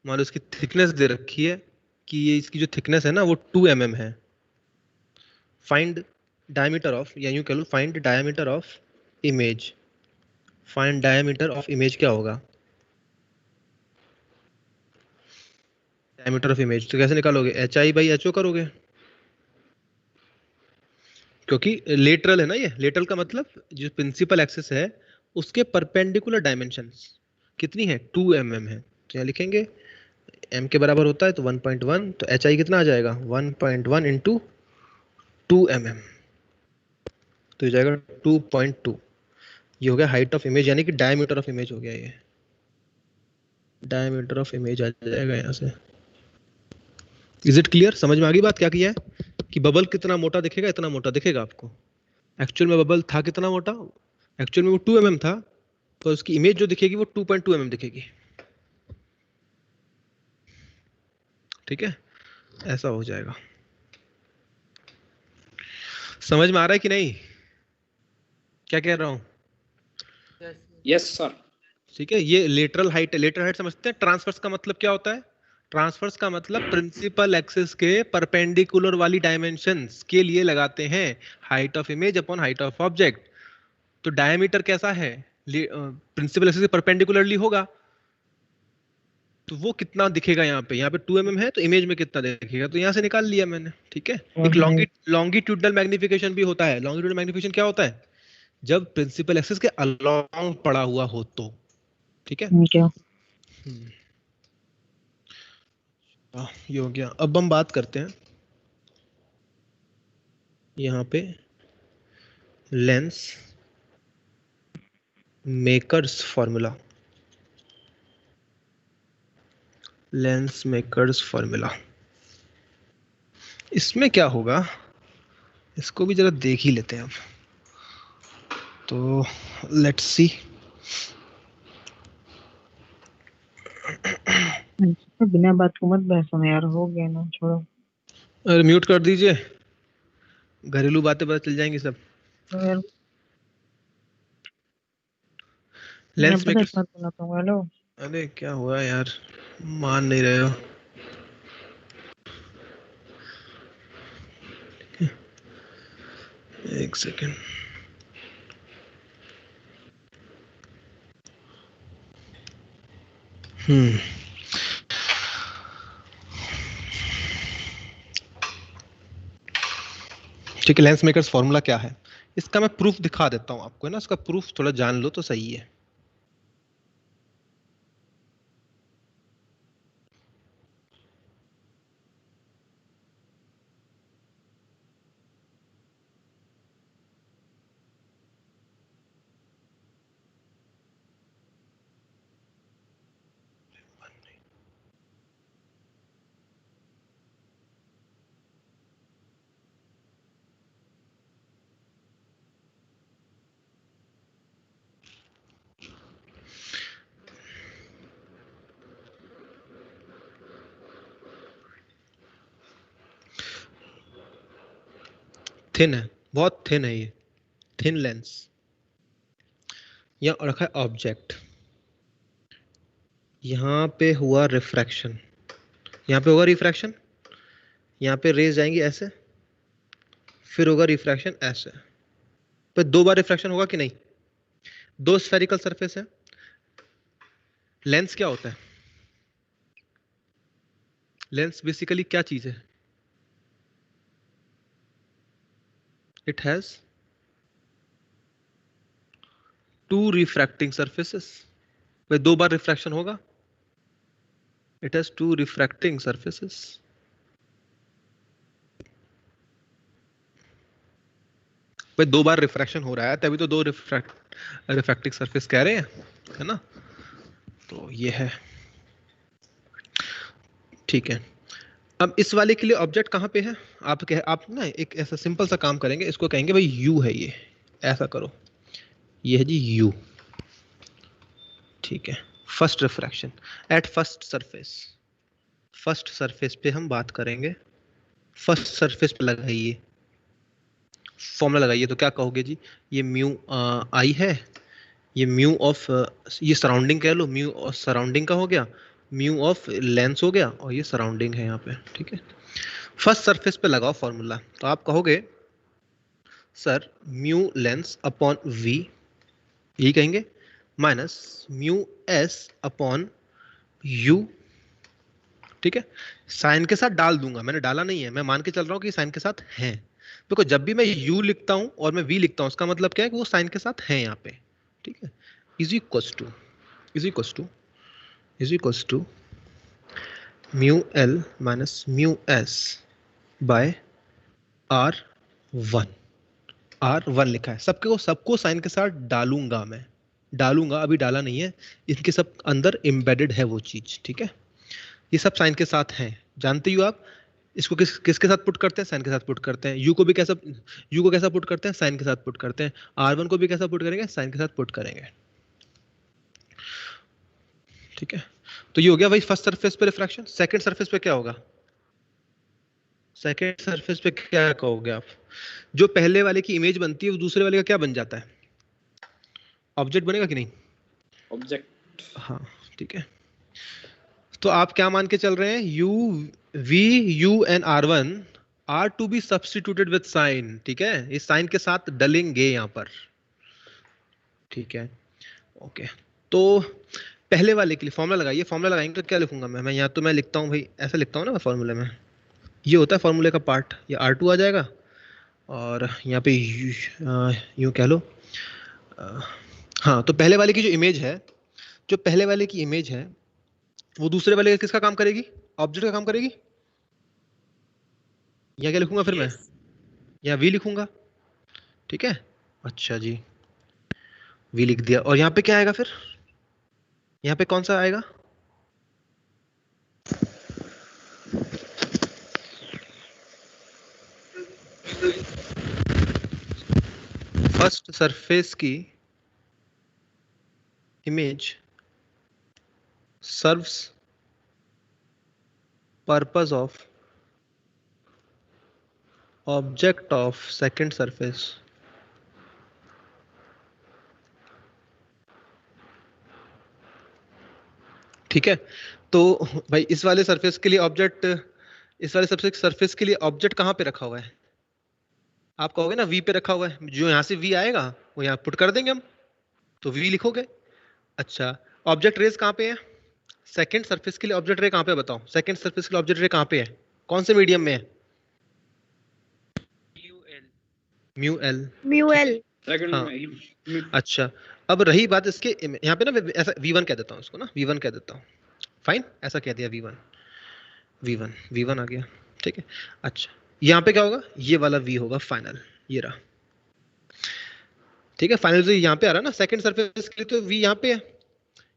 मान लो इसकी थिकनेस दे रखी है कि ये इसकी जो थिकनेस है ना वो 2 mm है। फाइंड डायमीटर ऑफ, या यूं कह लो find diameter of image, find diameter of image क्या होगा, डायमीटर ऑफ इमेज तो कैसे निकालोगे, H I by H O करोगे, क्योंकि लेटरल है ना, ये लेटरल का मतलब जो प्रिंसिपल एक्सिस है उसके परपेंडिकुलर डायमेंशंस कितनी है 2 mm है, तो यहाँ लिखेंगे m के बराबर होता है तो 1.1, तो एच आई कितना आ जाएगा 1.1 इंटू 2 mm, तो ये जाएगा 2.2। ये हो गया हाइट ऑफ इमेज, यानी कि डायमीटर ऑफ इमेज हो गया, ये डायमीटर ऑफ इमेज आ जाएगा यहाँ से। इज इट क्लियर, समझ में आ गई बात क्या किया है कि बबल कितना मोटा दिखेगा, इतना मोटा दिखेगा आपको। एक्चुअल में बबल था कितना मोटा, एक्चुअल में वो 2 mm था, तो उसकी इमेज जो दिखेगी वो 2.2 mm दिखेगी, ठीक है, ऐसा हो जाएगा। समझ में आ रहा है कि नहीं, क्या कह रहा हूँ, यस सर। ठीक है। ये लेटरल हाइट है, लेटरल हाइट समझते हैं। ट्रांसवर्स का मतलब क्या होता है, ट्रांसवर्स का मतलब प्रिंसिपल एक्सिस के परपेंडिकुलर वाली डायमेंशंस के लिए लगाते हैं height of image upon height of object. तो डायमीटर कैसा है, प्रिंसिपल एक्सिस के परपेंडिकुलरली होगा, तो वो कितना दिखेगा यहाँ पे 2 mm है तो इमेज में कितना दिखेगा, तो यहाँ से निकाल लिया मैंने, ठीक है। एक लॉन्गिट्यूडनल मैग्निफिकेशन भी होता है। लॉन्गिट्यूडनल मैग्निफिकेशन क्या होता है, जब प्रिंसिपल एक्सिस के अलोंग पड़ा हुआ हो तो, ठीक है। क्या ये हो गया। अब हम बात करते हैं यहाँ पे lens makers formula, lens makers formula. इसमें क्या होगा इसको भी जरा देख ही लेते हैं अब, तो लेट्स सी। बिना बात को मत बहसो ना यार, हो गया ना, छोड़ो। अरे म्यूट कर दीजिए, घरेलू बातें पता चल जाएंगी सब। यार लेंस मेकर्स, हेलो अरे क्या हुआ यार, मान नहीं रहे हो। एक सेकेंड, ठीक है। लेंस मेकर्स फॉर्मूला क्या है, इसका मैं प्रूफ दिखा देता हूं आपको, है ना। इसका प्रूफ थोड़ा जान लो तो सही है। थिन है, बहुत थिन है ये, थिन लेंस। यहाँ रखा है ऑब्जेक्ट, यहाँ पे हुआ रिफ्रैक्शन, यहाँ पे होगा रिफ्रैक्शन, यहाँ पे रेज जाएंगी ऐसे, फिर होगा रिफ्रैक्शन ऐसे, फिर 2 बार रिफ्रैक्शन होगा कि नहीं। 2 स्फेरिकल सरफेस है। लेंस क्या होता है, लेंस बेसिकली क्या चीज है? It has two refracting surfaces. भाई 2 बार रिफ्रैक्शन होगा। It has 2 refracting surfaces. भाई 2 बार रिफ्रैक्शन हो रहा है तभी तो 2 रिफ्रैक्टिंग सरफेस कह रहे हैं, है ना? तो ये है, ठीक है। अब इस वाले के लिए ऑब्जेक्ट कहाँ पे है? आप ना एक ऐसा सिंपल सा काम करेंगे, इसको कहेंगे भाई यू है ये, ऐसा करो, ये है जी यू, ठीक है। First refraction at first surface, first surface पे हम बात करेंगे। फर्स्ट सरफेस पे लगाइए, फॉर्मूला लगाइए, तो क्या कहोगे जी? ये म्यू आई है, ये म्यू ऑफ ये सराउंडिंग कह लो, म्यू ऑफ सराउंडिंग का हो गया, म्यू ऑफ लेंस हो गया, और ये सराउंडिंग है यहाँ पे, ठीक है। फर्स्ट सरफेस पे लगाओ फॉर्मूला, तो आप कहोगे sir mu lens upon V, यही कहेंगे, minus mu S upon U, ठीक है। साइन के साथ डाल दूंगा, मैंने डाला नहीं है, मैं मान के चल रहा हूँ कि साइन के साथ हैं। देखो जब भी मैं u लिखता हूँ और मैं v लिखता हूँ, उसका मतलब क्या है कि वो साइन के साथ हैं यहाँ पे, ठीक है। Is equals to is equals to is equals to mu L minus mu S by R1। R1 लिखा है, सबको साइन के साथ डालूंगा, मैं डालूंगा, अभी डाला नहीं है, इनके सब अंदर एम्बेडेड है वो चीज, ठीक है। ये सब साइन के साथ हैं, जानते हो आप। इसको किसके साथ पुट करते हैं? साइन के साथ पुट करते हैं। यू को कैसा पुट करते हैं? साइन के साथ पुट करते हैं। R1 को भी कैसा पुट करेंगे? साइन के साथ पुट करेंगे, ठीक है। तो ये हो गया भाई फर्स्ट सरफेस पे रिफ्रैक्शन। सेकंड सरफेस पे क्या होगा? सेकंड सरफेस पे क्या कहोगे आप? जो पहले वाले की इमेज बनती है वो दूसरे वाले का क्या बन जाता है? ऑब्जेक्ट बनेगा कि नहीं? ऑब्जेक्ट। हाँ, ठीक है। तो आप क्या मान के चल रहे हैं? U and R1 are to be substituted with sign, ठीक है। इस साइन के साथ डलेंगे यहाँ पर, ठीक है, ओके। तो पहले वाले के लिए फॉर्मूला लगाइए। फॉर्मूला लगाएंगे तो क्या लिखूंगा मैं यहाँ तो मैं लिखता हूँ भाई, ऐसा लिखता हूँ ना मैं फॉर्मूले में, ये होता है फॉर्मूले का पार्ट, ये R2 आ जाएगा, और यहाँ पे यूं कह लो, हाँ। तो पहले वाले की जो इमेज है, जो पहले वाले की इमेज है वो दूसरे वाले का किसका काम करेगी? ऑब्जेक्ट का काम करेगी। यहाँ क्या लिखूंगा फिर मैं? यहाँ v लिखूंगा, ठीक है। अच्छा जी, v लिख दिया, और यहाँ पे क्या आएगा फिर? यहाँ पे कौन सा आएगा? फर्स्ट सरफेस की image serves purpose of object of second surface. ठीक है। तो भाई इस वाले सरफेस के लिए ऑब्जेक्ट, इस वाले सरफेस के लिए ऑब्जेक्ट कहाँ पे रखा हुआ है? आप कहोगे ना v पे रखा हुआ है, जो यहाँ से v आएगा वो यहाँ पुट कर देंगे हम, तो v लिखोगे। अच्छा, ऑब्जेक्ट रेस कहाँ पे है? सेकंड सरफेस के लिए ऑब्जेक्ट रे कहाँ पे है बताओ? सेकंड सरफेस के लिए ऑब्जेक्ट रे कहाँ पे है? कौन से मीडियम में है? Mu L. Mu L. हाँ, अच्छा। अब रही बात इसके, यहाँ पे ना ऐसा v1 कह देता हूँ इसको ना, v1 कह देता हूँ, फाइन, ऐसा कह दिया v1 आ गया, ठीक है। अच्छा, यहाँ पे क्या होगा? ये वाला v होगा फाइनल, ये रहा, ठीक है। फाइनल तो यहाँ पे आ रहा है ना, सेकंड सरफेस के लिए तो v यहाँ पे है,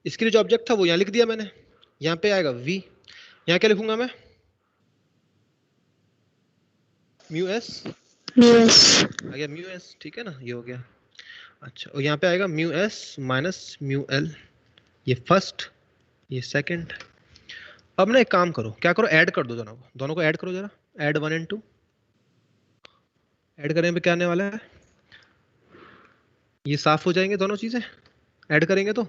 इसके लिए जो ऑब्जेक्ट था वो यहाँ लिख दिया मैंने, यहाँ पे आएगा v, यहाँ क्या लिखूंगा मैं? म्यू एस आ गया, म्यू एस, ठीक है ना, ये हो गया। अच्छा, और यहाँ पे आएगा mu S minus mu L, ये फर्स्ट, ये सेकंड। अब ना एक काम करो, क्या करो, ऐड कर दो दोनों को ऐड करो जरा, ऐड 1 and 2। ऐड करने पे क्या आने वाला है? ये साफ हो जाएंगे दोनों चीजें, ऐड करेंगे तो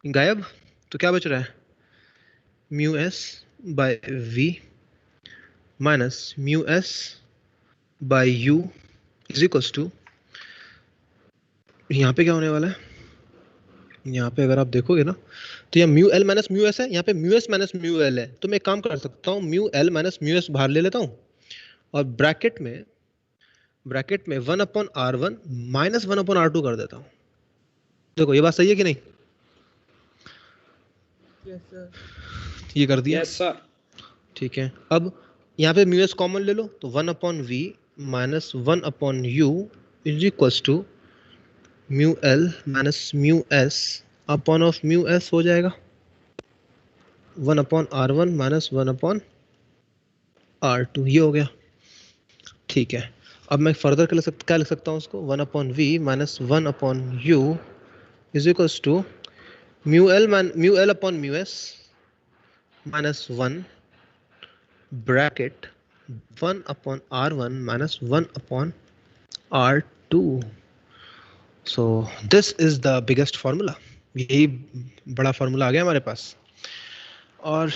गायब, तो क्या बच रहा है? Mu S by V minus mu S by U is equals to, यहाँ पे क्या होने वाला है? यहाँ पे अगर आप देखोगे ना तो यहाँ mu L minus mu S है, यहाँ पे mu S minus mu L है, तो मैं एक काम कर सकता हूँ mu L minus mu S बाहर ले लेता हूँ और ब्रैकेट में 1/r1 माइनस 1/r2 कर देता हूँ। देखो ये बात सही है कि नहीं? ये कर दिया। Yes, sir. ठीक है, अब यहाँ पे म्यू एस कॉमन ले लो तो 1/v minus 1/u is equals to mu L minus mu S upon of mu S हो जाएगा 1/r1 माइनस 1/r2, ये हो गया। ठीक है, अब मैं फर्दर क्या लिख सकता हूँ उसको 1/v minus 1/u is equals to mu L upon mu S minus 1 bracket 1/r1 minus 1/r2। So this is the biggest formula, यही बड़ा फार्मूला आ गया हमारे पास। और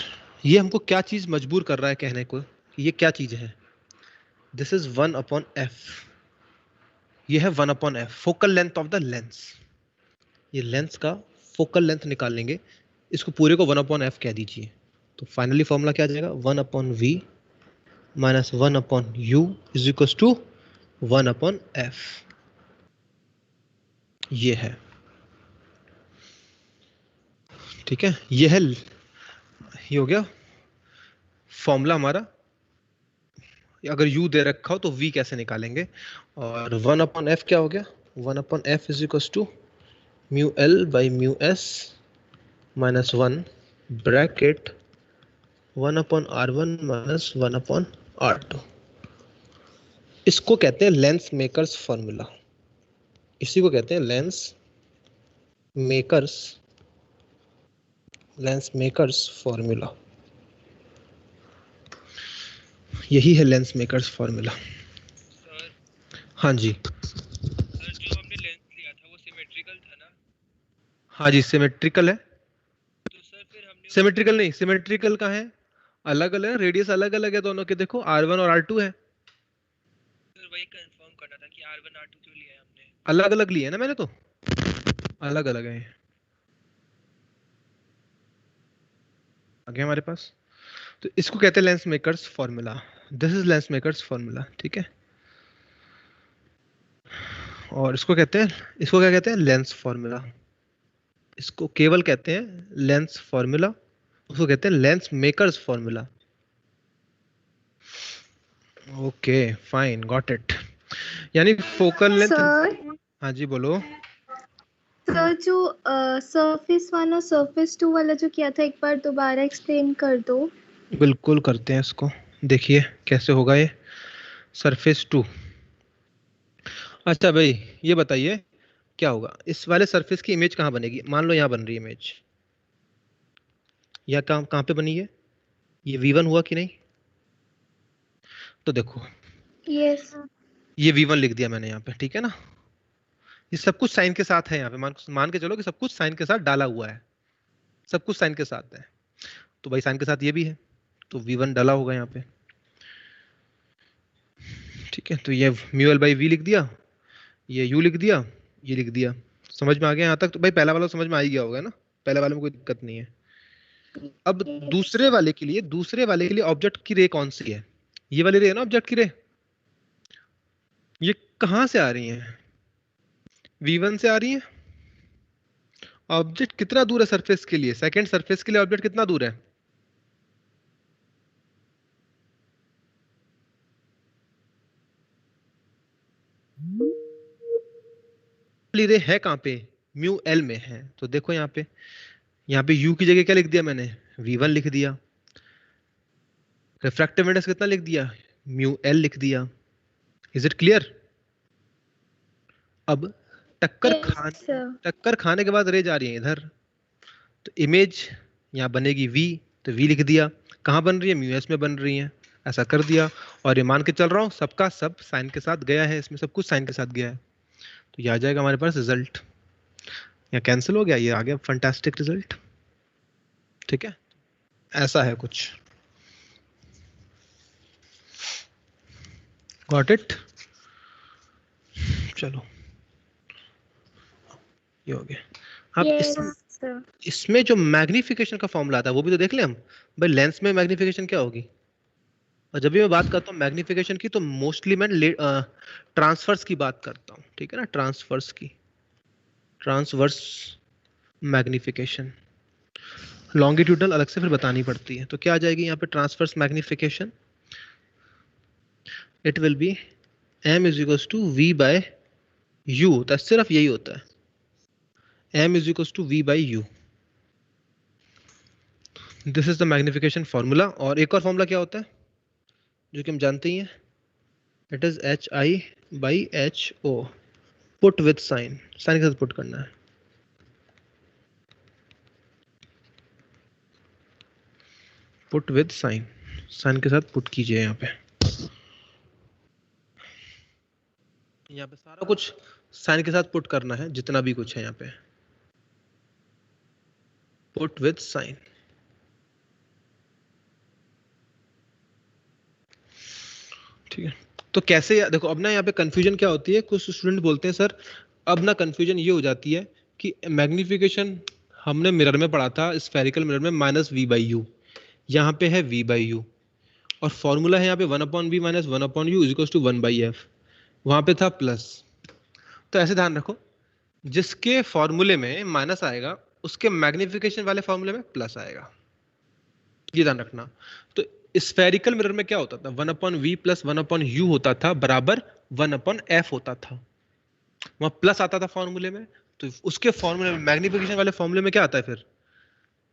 ये हमको क्या चीज मजबूर कर रहा है कहने को कि ये क्या चीज है? दिस इज 1/f, ये है 1/f, focal length of the lens. ये लेंस का फोकल लेंथ निकाल लेंगे, इसको पूरे को 1/f कह दीजिए, तो फाइनली फॉर्मूला क्या आ जाएगा 1/v minus 1/u is equal to 1/f। ये है, ठीक है, ये है, ये हो गया फॉर्मूला हमारा। अगर u दे रखा हो तो v कैसे निकालेंगे, और 1/f क्या हो गया 1/f is equal to mu L by mu S minus 1 bracket 1/r1 minus 1/r2। इसको कहते हैं लेंस मेकर्स फॉर्मूला, इसी को कहते हैं लेंस मेकर्स फॉर्मूला। यही है लेंस मेकर्स फॉर्मूला। सर हाँ जी, सर जो हमने लेंस लिया था वो सिमेट्रिकल था ना? हाँ जी सिमेट्रिकल है। तो सर फिर हमने सिमेट्रिकल नहीं, सिमेट्रिकल का है अलग अलग, रेडियस अलग अलग है दोनों के। देखो r1 और r2 है, सर वही कंफर्म करना था कि R1 R2 क्यों लिया है हमने। अलग अलग लिए है ना मैंने, तो अलग अलग है आगे हमारे पास। तो इसको कहते हैं lens makers formula, this is lens makers formula, ठीक है। और इसको क्या कहते हैं लेंस फॉर्मूला, इसको केवल कहते हैं लेंस फॉर्मूला, उसको कहते हैं lens makers formula. Okay fine, got it. यानी फोकल लेंथ। सर हाँ जी बोलो। सर जो सरफेस 1 और सरफेस 2 वाला जो किया था, एक बार दोबारा एक्सप्लेन कर दो। बिल्कुल करते हैं इसको, देखिए कैसे होगा ये सरफेस 2। अच्छा भाई ये बताइए क्या होगा, इस वाले सरफेस की इमेज कहाँ बनेगी? मान लो यहाँ बन रही है इमेज, या कहाँ पे बनी है? ये v1 हुआ कि नहीं? तो देखो यस ये v1 लिख दिया मैंने यहाँ पे, ठीक है ना। ये सब कुछ साइन के साथ है यहाँ पे, मान के चलो कि सब कुछ साइन के साथ डाला हुआ है, सब कुछ साइन के साथ है, तो भाई साइन के साथ ये भी है, तो v1 डाला होगा यहाँ पे, ठीक है। तो ये म्यू एल बाई वी लिख दिया, ये u लिख दिया, ये लिख दिया। समझ में आ गया यहाँ तक? तो भाई पहला वाला समझ में आ ही गया होगा ना, पहले वाले में कोई दिक्कत नहीं है। अब दूसरे वाले के लिए ऑब्जेक्ट की रे कौन सी है? ये वाली रे है ना ऑब्जेक्ट की रे, ये कहाँ से आ रही है? v1 से आ रही है। ऑब्जेक्ट कितना दूर है सरफेस के लिए? सेकंड सरफेस के लिए ऑब्जेक्ट कितना दूर है? रे है कहाँ पे? म्यू एल में है। तो देखो यहाँ पे u की जगह क्या लिख दिया मैंने? v1 लिख दिया। रिफ्रैक्टिव इंडेक्स कितना लिख दिया? म्यू एल लिख दिया। Is it clear? अब टक्कर खाने के बाद रे जा रही है इधर, तो इमेज यहाँ बनेगी v, तो v लिख दिया। कहाँ बन रही है? म्यू एस में बन रही है, ऐसा कर दिया। और ये मान के चल रहा हूँ सबका सब साइन के साथ गया है, इसमें सब कुछ साइन के साथ गया है, तो ये आ जाएगा हमारे पास रिजल्ट। यहाँ कैंसिल हो गया, ये आ गया फंटास्टिक रिजल्ट, ठीक है। ऐसा है कुछ, गॉट इट? चलो ये हो गया। आप Yes, sir. इसमें जो मैग्निफिकेशन का फॉर्मूला आता है वो भी तो देख लें हम भाई। लेंस में मैग्निफिकेशन क्या होगी? और जब भी मैं बात करता हूँ मैग्निफिकेशन की तो मोस्टली मैं ट्रांसवर्स की बात करता हूँ, ठीक है ना, ट्रांसवर्स की, ट्रांसवर्स मैग्निफिकेशन। लॉन्गिट्यूडनल अलग से फिर बतानी पड़ती है। तो क्या आ जाएगी यहाँ पे transverse magnification? It will be m is equals to v by u होता है, सिर्फ यही होता है, m is equals to v by u। This is the magnification formula. और एक और फॉर्मूला क्या होता है जो कि हम जानते ही हैं, it is hi by ho, put with sign, sign के साथ पुट करना है। पुट विद साइन, साइन के साथ पुट कीजिए यहाँ पे। यहाँ पे सारा कुछ साइन के साथ पुट करना है, जितना भी कुछ है यहाँ पे, पुट विद साइन। ठीक है, तो कैसे, देखो अब ना यहाँ पे कंफ्यूजन क्या होती है, कुछ स्टूडेंट बोलते हैं सर अब ना कंफ्यूजन ये हो जाती है कि मैग्निफिकेशन हमने मिरर में पढ़ा था, स्फेरिकल मिरर में माइनस वी बाई यू, यहाँ पे है v बाई यू, और फॉर्मूला है यहाँ पे 1/v minus 1/u is equals to 1/f, वहाँ पे था प्लस। तो ऐसे ध्यान रखो, जिसके फॉर्मूले में माइनस आएगा उसके मैग्निफिकेशन वाले फॉर्मूले में प्लस आएगा, ये ध्यान रखना। तो स्फेरिकल मिरर में क्या होता था, 1/v प्लस 1/u होता था बराबर 1/f होता था, वहां प्लस आता था फॉर्मूले में, तो उसके फॉर्मूले में मैग्निफिकेशन वाले फॉर्मूले में क्या आता है फिर,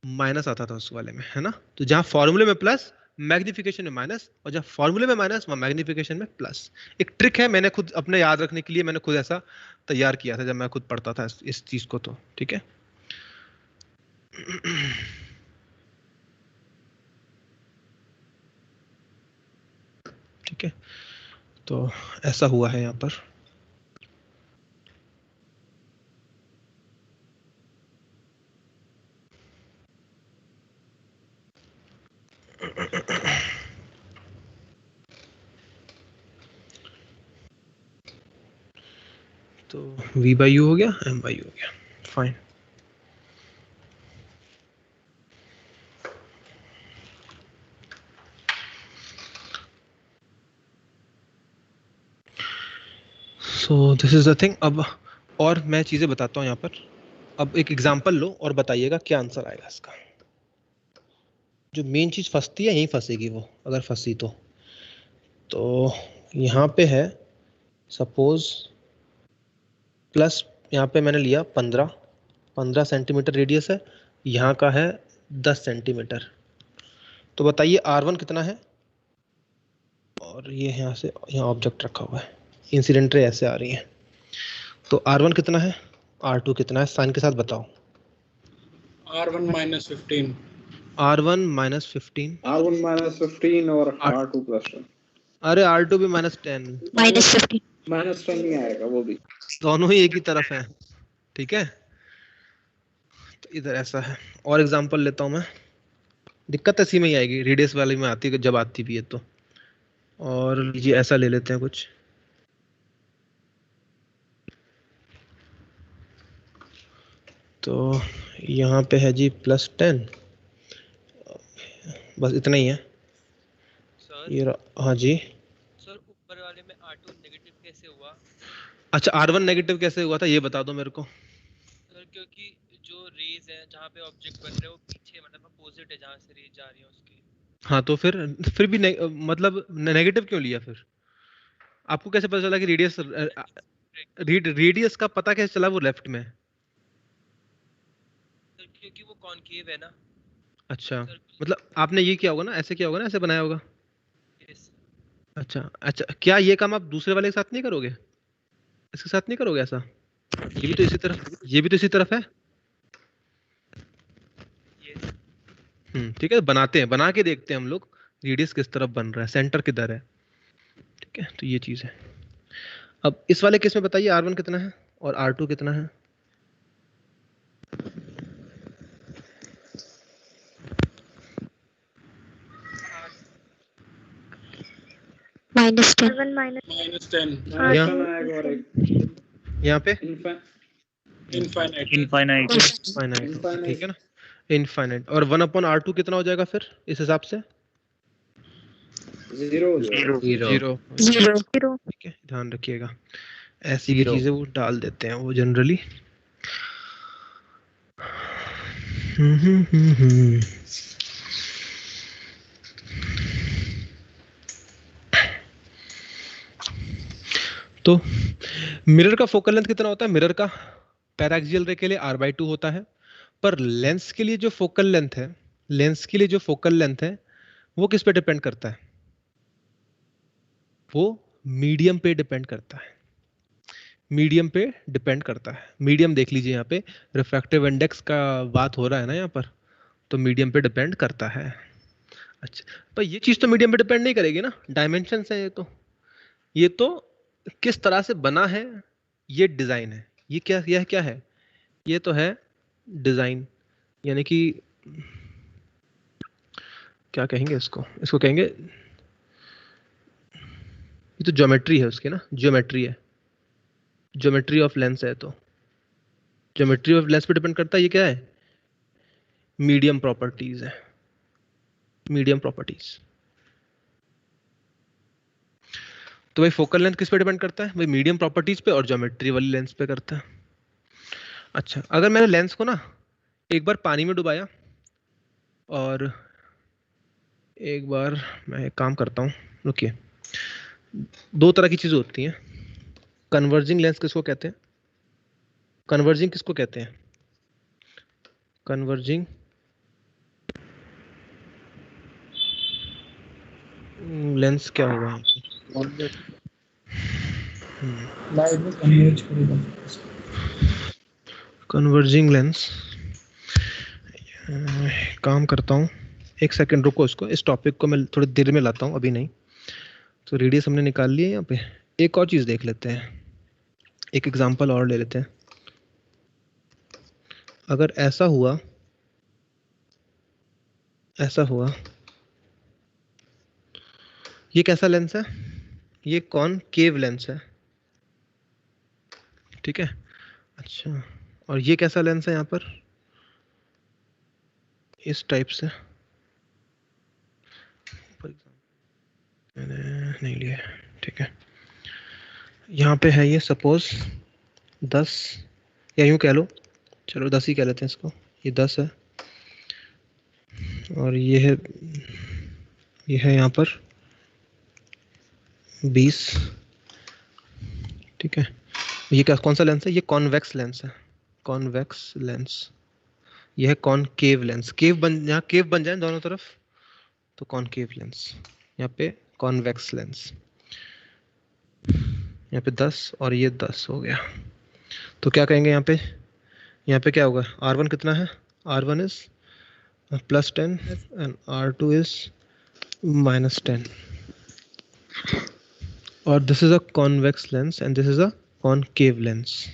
माइनस आता था उस वाले में, है ना। तो जहां फॉर्मूले में प्लस मैग्निफिकेशन में माइनस, और जब फॉर्मूले में माइनस वहां मैग्निफिकेशन में प्लस। एक ट्रिक है, मैंने खुद अपने याद रखने के लिए मैंने खुद ऐसा तैयार किया था जब मैं खुद पढ़ता था इस चीज को, तो ठीक है। ठीक है, तो ऐसा हुआ है यहाँ पर। तो v बाई यू हो गया, m बाई यू हो गया, fine. So this is the thing. अब और मैं चीजें बताता हूँ यहाँ पर। अब एक एग्जांपल लो और बताइएगा क्या आंसर आएगा इसका। जो मेन चीज फंसती है यहीं फंसेगी वो, अगर फंसी तो यहाँ पे है सपोज प्लस, यहाँ पे मैंने लिया 15 सेंटीमीटर रेडियस है, यहाँ का है 10 सेंटीमीटर। तो बताइए R1 कितना है, और ये यहाँ से यहाँ ऑब्जेक्ट रखा हुआ है, इंसिडेंट रे ऐसे आ रही है, तो R1 कितना है, R2 कितना है, साइन के साथ बताओ। R1 minus 15. R1 minus 15, R1 minus 15 और R2 plus 10. अरे R2 भी माइनस 10, -15 minus 10 नहीं आएगा वो भी, दोनों ही एक ही तरफ है, ठीक है। तो इधर ऐसा है। और एग्जांपल लेता हूं मैं, दिक्कत इसी में ही आएगी, रेडियस वाले में आती है जब आती भी है तो। और लीजिए ऐसा ले लेते हैं कुछ, तो यहाँ पे है जी +10, बस इतना ही है सर ये हाँ जी। सर ऊपर वाले में R2 नेगेटिव कैसे हुआ? अच्छा R1 नेगेटिव कैसे हुआ था ये बता दो मेरे को। सर क्योंकि जो रेज है जहाँ पे ऑब्जेक्ट बन रहे हैं वो पीछे मतलब अपोजिट है जहाँ से रेज जा रही है उसकी। हाँ तो फिर भी मतलब नेगेटिव क्यों लिया फिर? आपको कैसे पता चला कि रेडियस का पता कैसे चला वो लेफ्ट में? सर क्योंकि वो कॉनकेव है ना। अच्छा, सर मतलब आपने ये किया होगा ना, ऐसे किया होगा ना, ऐसे बनाया होगा। यस। अच्छा अच्छा, क्या ये काम आप दूसरे वाले के साथ नहीं करोगे, इसके साथ नहीं करोगे ऐसा? ये भी तो इसी तरफ, ये भी तो इसी तरफ है। यस। ठीक है, बनाते हैं, बना के देखते हैं हम लोग रेडियस किस तरफ बन रहा है, सेंटर किधर है। ठीक है, तो ये चीज है। अब इस वाले केस में बताइए R1 कितना है और R2 कितना है? R1 minus -10. minus 10 आएगा और एक यहाँ पे इनफा इनफाइनाइट इनफाइनाइट। फाइनाइट, ठीक है ना, इनफाइनाइट। और 1/r2 कितना हो जाएगा फिर इस हिसाब से? 0 हो जाएगा। Zero, zero. ठीक है, ध्यान रखिएगा। ऐसी भी चीजें वो डाल देते हैं वो जनरली। तो मिरर का फोकल लेंथ कितना होता है? मिरर का पैराक्सियल रे के लिए r/2 होता है, पर लेंस के लिए जो फोकल लेंथ है, लेंस के लिए जो फोकल लेंथ है वो किस पे डिपेंड करता है? वो मीडियम पे डिपेंड करता है, मीडियम पे डिपेंड करता है। मीडियम देख लीजिए, यहाँ पे रिफ्रैक्टिव इंडेक्स का बात हो रहा है ना यहाँ पर, तो मीडियम पे डिपेंड करता है। अच्छा, पर ये चीज तो मीडियम पे डिपेंड नहीं करेगी ना, डायमेंशंस है ये तो किस तरह से बना है, ये डिजाइन है। ये क्या है? ये तो है डिजाइन, यानी कि क्या कहेंगे इसको कहेंगे, ये तो ज्योमेट्री है उसकी ना, ज्योमेट्री है, ज्योमेट्री ऑफ लेंस है। तो ज्योमेट्री ऑफ लेंस पे डिपेंड करता है। ये क्या है? मीडियम प्रॉपर्टीज है, मीडियम प्रॉपर्टीज। तो भाई फोकल लेंथ किस पे डिपेंड करता है? भाई मीडियम प्रॉपर्टीज पे और ज्योमेट्री वाली लेंस पे करता है। अच्छा, अगर मैंने लेंस को ना एक बार पानी में डुबाया, और एक बार मैं एक काम करता हूँ, रुकिए। दो तरह की चीजें होती हैं। कन्वर्जिंग लेंस किसको कहते हैं? कन्वर्जिंग किसको कहते हैं? कन्वर्जिंग लेंस क्या होगा? लाइट में कन्वर्ज करेगा। कन्वर्जिंग लेंस, काम करता हूँ, एक सेकंड रुको, इस टॉपिक को मैं थोड़ी देर में लाता हूँ, अभी नहीं। तो रेडियस हमने निकाल लिए यहाँ पे। एक और चीज देख लेते हैं, एक एग्जांपल और ले लेते हैं। अगर ऐसा हुआ, ये कैसा लेंस है? ये कॉनकेव लेंस है, ठीक है। अच्छा, और ये कैसा लेंस है यहाँ पर? इस टाइप से, मैंने नहीं लिया, ठीक है। यहाँ पे है ये, सपोज 10, या यूं कह लो, चलो 10 ही कह लेते हैं इसको। ये 10 है, और ये है यहाँ पर 20, ठीक है। ये कौन सा लेंस है? ये कॉन्वेक्स लेंस है, कॉन्वेक्स लेंस। ये है कॉनकेव लेंस। यहाँ केव बन जाए दोनों तरफ तो कॉनकेव लेंस। यहाँ पे कॉन्वेक्स लेंस, यहाँ पे 10 और ये 10 हो गया। तो क्या कहेंगे यहाँ पे क्या होगा? R1 कितना है? R1 is +10 and R2 is -10, और this is a convex lens and this is a concave lens,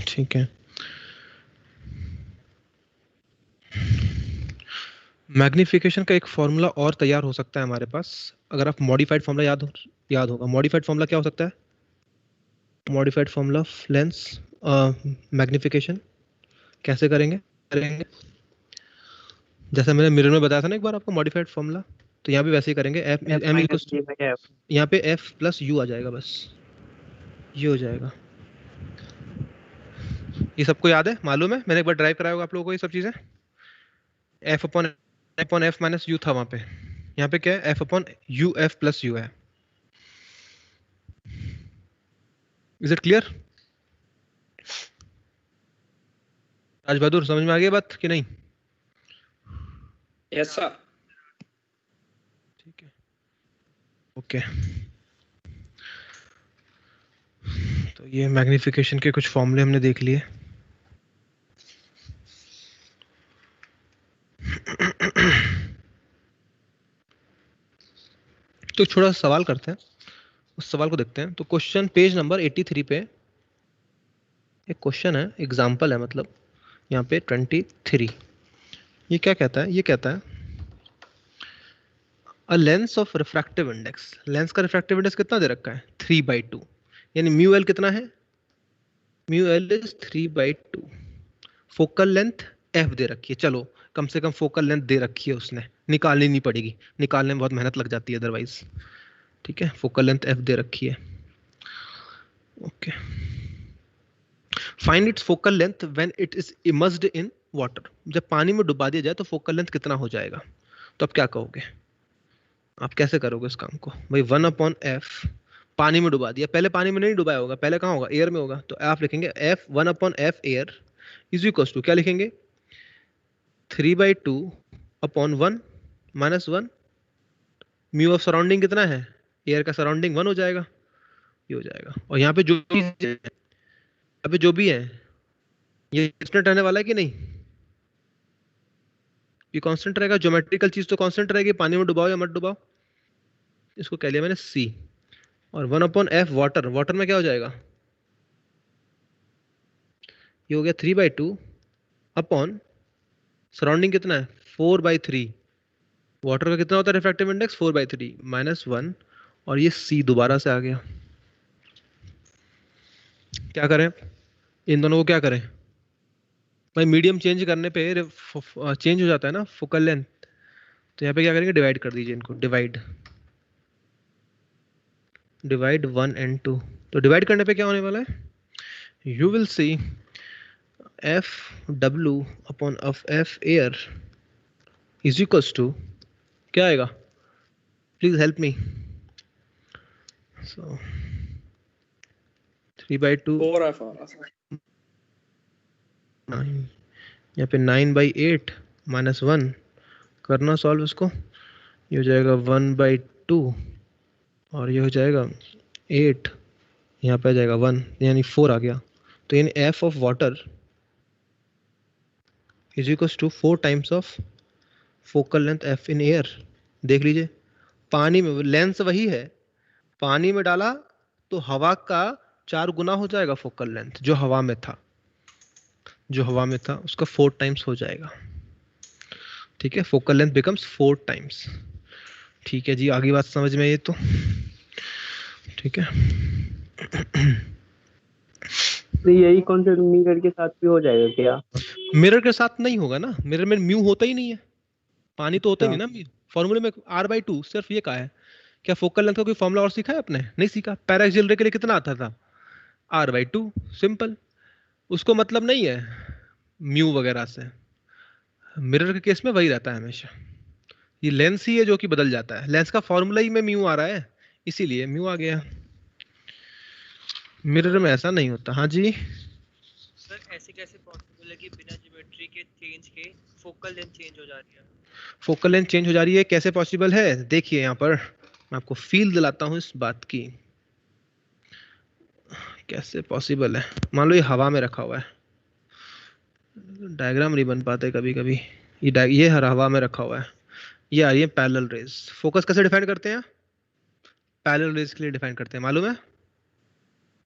ठीक है। मैग्निफिकेशन का एक फॉर्मूला और तैयार हो सकता है हमारे पास, अगर आप मॉडिफाइड फॉर्मूला याद होगा। मॉडिफाइड फॉर्मूला क्या हो सकता है? Modified formula of lens magnification कैसे करेंगे? जैसे मैंने मिरर में बताया था ना एक बार आपको मॉडिफाइड फॉर्मूला, तो यहाँ भी वैसे ही करेंगे। यहाँ पे f + u आ जाएगा, बस ये हो जाएगा। ये सबको याद है, मालूम है? मैंने एक बार ड्राइव कराया होगा आप लोगों को ये सब चीजें। f/f - u था वहां पे, यहाँ पे क्या है? f/uf + u है। Is it clear? Raj Bahadur, समझ में आ गई बात कि नहीं? Yes sir. ठीक है, ओके। तो ये मैग्निफिकेशन के कुछ फॉर्मूले हमने देख लिए। तो छोटा सा सवाल करते हैं, उस सवाल को देखते हैं। तो क्वेश्चन पेज नंबर 83 पे एक क्वेश्चन है, एग्जाम्पल है, मतलब यहाँ पे 23। ये क्या कहता है? ये कहता है a lens of refractive index. Lens का रिफ्रैक्टिव इंडेक्स कितना दे रखा है? 3/2, यानी μl कितना है? Mu L is 3/2। Focal length F दे रखी है, चलो कम से कम फोकल लेंथ दे रखी है उसने, निकालनी नहीं पड़ेगी, निकालने में बहुत मेहनत लग जाती है अदरवाइज। ठीक है, फोकल लेंथ एफ दे रखी है। Okay, find its focal length when it is immersed in water. जब पानी में डुबा दिया जाए तो फोकल लेंथ कितना हो जाएगा? तो आप क्या कहोगे, आप कैसे करोगे इस काम को? भाई 1/f पानी में डुबा दिया, पहले पानी में नहीं डुबाया होगा, पहले कहाँ होगा? एयर में होगा। तो आप लिखेंगे f 1/f air is equal to, क्या लिखेंगे? 3/2 upon 1 minus 1। Mu of surrounding कितना है? एयर का सराउंडिंग 1 हो जाएगा, ये हो जाएगा। और यहाँ पे जो भी है ये कांस्टेंट रहने वाला है कि नहीं? ये कांस्टेंट रहेगा, ज्योमेट्रिकल चीज तो कांस्टेंट रहेगी, पानी में डुबाओ या मत डुबाओ। इसको कह लिया मैंने c। और 1/f वाटर, वाटर में क्या हो जाएगा? ये हो गया 3/2 अपॉन सराउंडिंग कितना है? 4/3। वाटर का कितना होता है रिफ्रैक्टिव इंडेक्स? 4/3 माइनस 1, और ये c दोबारा से आ गया। क्या करें इन दोनों को, क्या करें भाई? मीडियम चेंज करने पे चेंज हो जाता है ना फोकल लेंथ, तो यहाँ पे क्या करेंगे? डिवाइड कर दीजिए इनको, डिवाइड 1 and 2। तो डिवाइड करने पे क्या होने वाला है? You will see F W upon of F air is equals to, क्या आएगा? Please help me. So 3/2 4F 9, यहाँ पे 9/8 माइनस 1 करना सॉल्व इसको, ये हो जाएगा 1/2 और ये हो जाएगा 8, यहाँ पे आ जाएगा 1, यानी 4 आ गया। तो यानी F of water is equals to 4 times of focal length F in air. देख लीजिए, पानी में लेंस वही है, पानी में डाला तो हवा का 4 गुना हो जाएगा फोकल लेंथ, जो हवा में था उसका 4 टाइम्स हो जाएगा। ठीक है, फोकल लेंथ बिकम्स 4 टाइम्स। ठीक है जी, आगे बात समझ में? ये तो ठीक है। तो यही कॉन्सेप्ट मिरर के साथ भी हो जाएगा क्या? मिरर के साथ नहीं होगा ना, मिरर में म्यू होता ही नहीं है, पानी तो होता ही नहीं ना म्यू। फॉर्मूले में r/2 सिर्फ ये कहा है। क्या फोकल लेंथ का कोई फॉर्मूला और सीखा है आपने? नहीं सीखा। पैराक्सियल रे के लिए कितना आता था? r/2, simple. उसको मतलब नहीं है म्यू वगैरह से। मिरर के केस में वही रहता है हमेशा, ये लेंस ही है जो कि बदल जाता है। लेंस का फॉर्मूला ही में म्यू आ रहा है, इसीलिए म्यू आ गया। मिरर में ऐसा नहीं होता। हाँ जी सर, ऐसे कैसे पॉसिबल है कि बिना ज्योमेट्री के चेंज के फोकल लेंथ चेंज हो जा रही है? फोकल लेंथ चेंज हो जा रही है, कैसे पॉसिबल है? देखिए यहाँ पर मैं आपको फील दिलाता हूँ इस बात की, कैसे पॉसिबल है। मान लो ये हवा में रखा हुआ है, डायग्राम नहीं बन पाते कभी कभी। ये हवा में रखा हुआ है, ये आ रही है पैरेलल रेज। फोकस कैसे डिफाइन करते हैं? पैरेलल रेज के लिए डिफाइन करते हैं, मालूम है?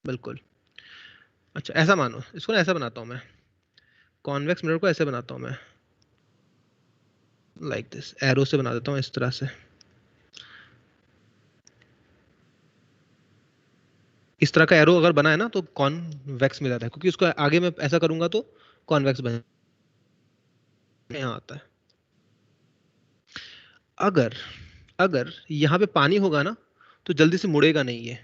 बिल्कुल। अच्छा, ऐसा मानो, इसको ना ऐसा बनाता हूं मैं, कॉन्वेक्स मिरर को ऐसे बनाता हूं मैं, लाइक दिस, एरो से बना देता हूं इस तरह से। इस तरह का एरो अगर बना है ना तो कॉन्वेक्स मिरर है, क्योंकि उसको आगे मैं ऐसा करूंगा तो कॉन्वेक्स बन यहाँ आता है। अगर यहाँ पे पानी होगा ना तो जल्दी से मुड़ेगा नहीं ये,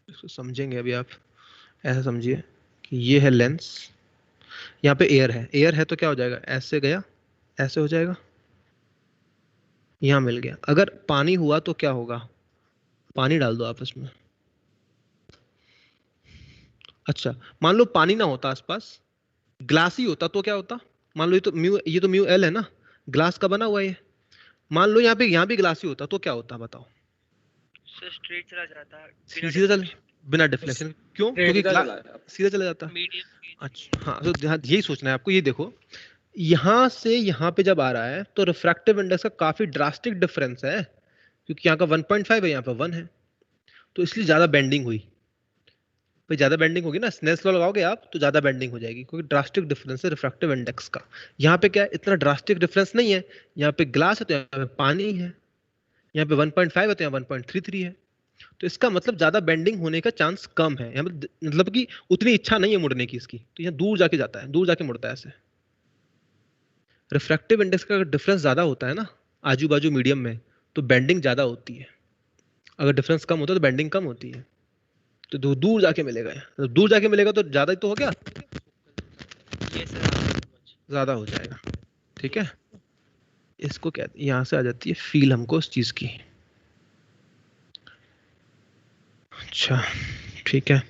इसको समझेंगे अभी आप। ऐसा समझिए कि ये है लेंस, यहाँ पे एयर है तो क्या हो जाएगा? ऐसे गया, ऐसे हो जाएगा, यहाँ मिल गया। अगर पानी हुआ तो क्या होगा? पानी डाल दो आप इसमें। अच्छा, मान लो पानी ना होता आसपास, ग्लास ही होता तो क्या होता? मान लो ये तो म्यू एल है ना, ग्लास का बना हुआ है। मान लो यहाँ भी ग्लास ही होता तो क्या होता? बताओ। सर, स्ट्रेट चला जाता, बिना डिफ्लेक्शन। क्यों? क्योंकि सीधा चला जाता। मीडियम। अच्छा, हाँ, तो यही सोचना है आपको। ये देखो, यहाँ से यहाँ पे जब आ रहा है तो रिफ्रैक्टिव इंडेक्स का काफी ड्रास्टिक डिफरेंस है, क्योंकि यहाँ का 1.5 है, यहाँ पे 1 है, तो इसलिए ज्यादा बेंडिंग हुई। भाई ज्यादा बेंडिंग होगी ना, स्नेल्स लॉ लगाओगे आप तो ज्यादा बेंडिंग हो जाएगी, क्योंकि ड्रास्टिक डिफरेंस है रिफ्रैक्टिव इंडेक्स का। यहाँ पे क्या है, इतना ड्रास्टिक डिफरेंस नहीं है। यहाँ पे ग्लास है तो यहाँ पे पानी है, यहाँ पे 1.5 है तो यहाँ 1.33 है। तो इसका मतलब ज्यादा बेंडिंग होने का चांस कम है, मतलब कि उतनी इच्छा नहीं है मुड़ने की इसकी, तो यहाँ दूर जाके जाता है, दूर जाके मुड़ता है ऐसे। रिफ्रैक्टिव इंडेक्स का अगर डिफरेंस ज्यादा होता है ना आजू बाजू मीडियम में, तो बेंडिंग ज्यादा होती है। अगर डिफरेंस कम होता है तो बेंडिंग कम होती है। तो दूर जाके मिलेगा, तो दूर जाके मिलेगा तो ज्यादा ही तो हो गया, ये सर ज्यादा हो जाएगा। ठीक है, इसको क्या, यहां से आ जाती है फील हमको उस चीज की। अच्छा ठीक है।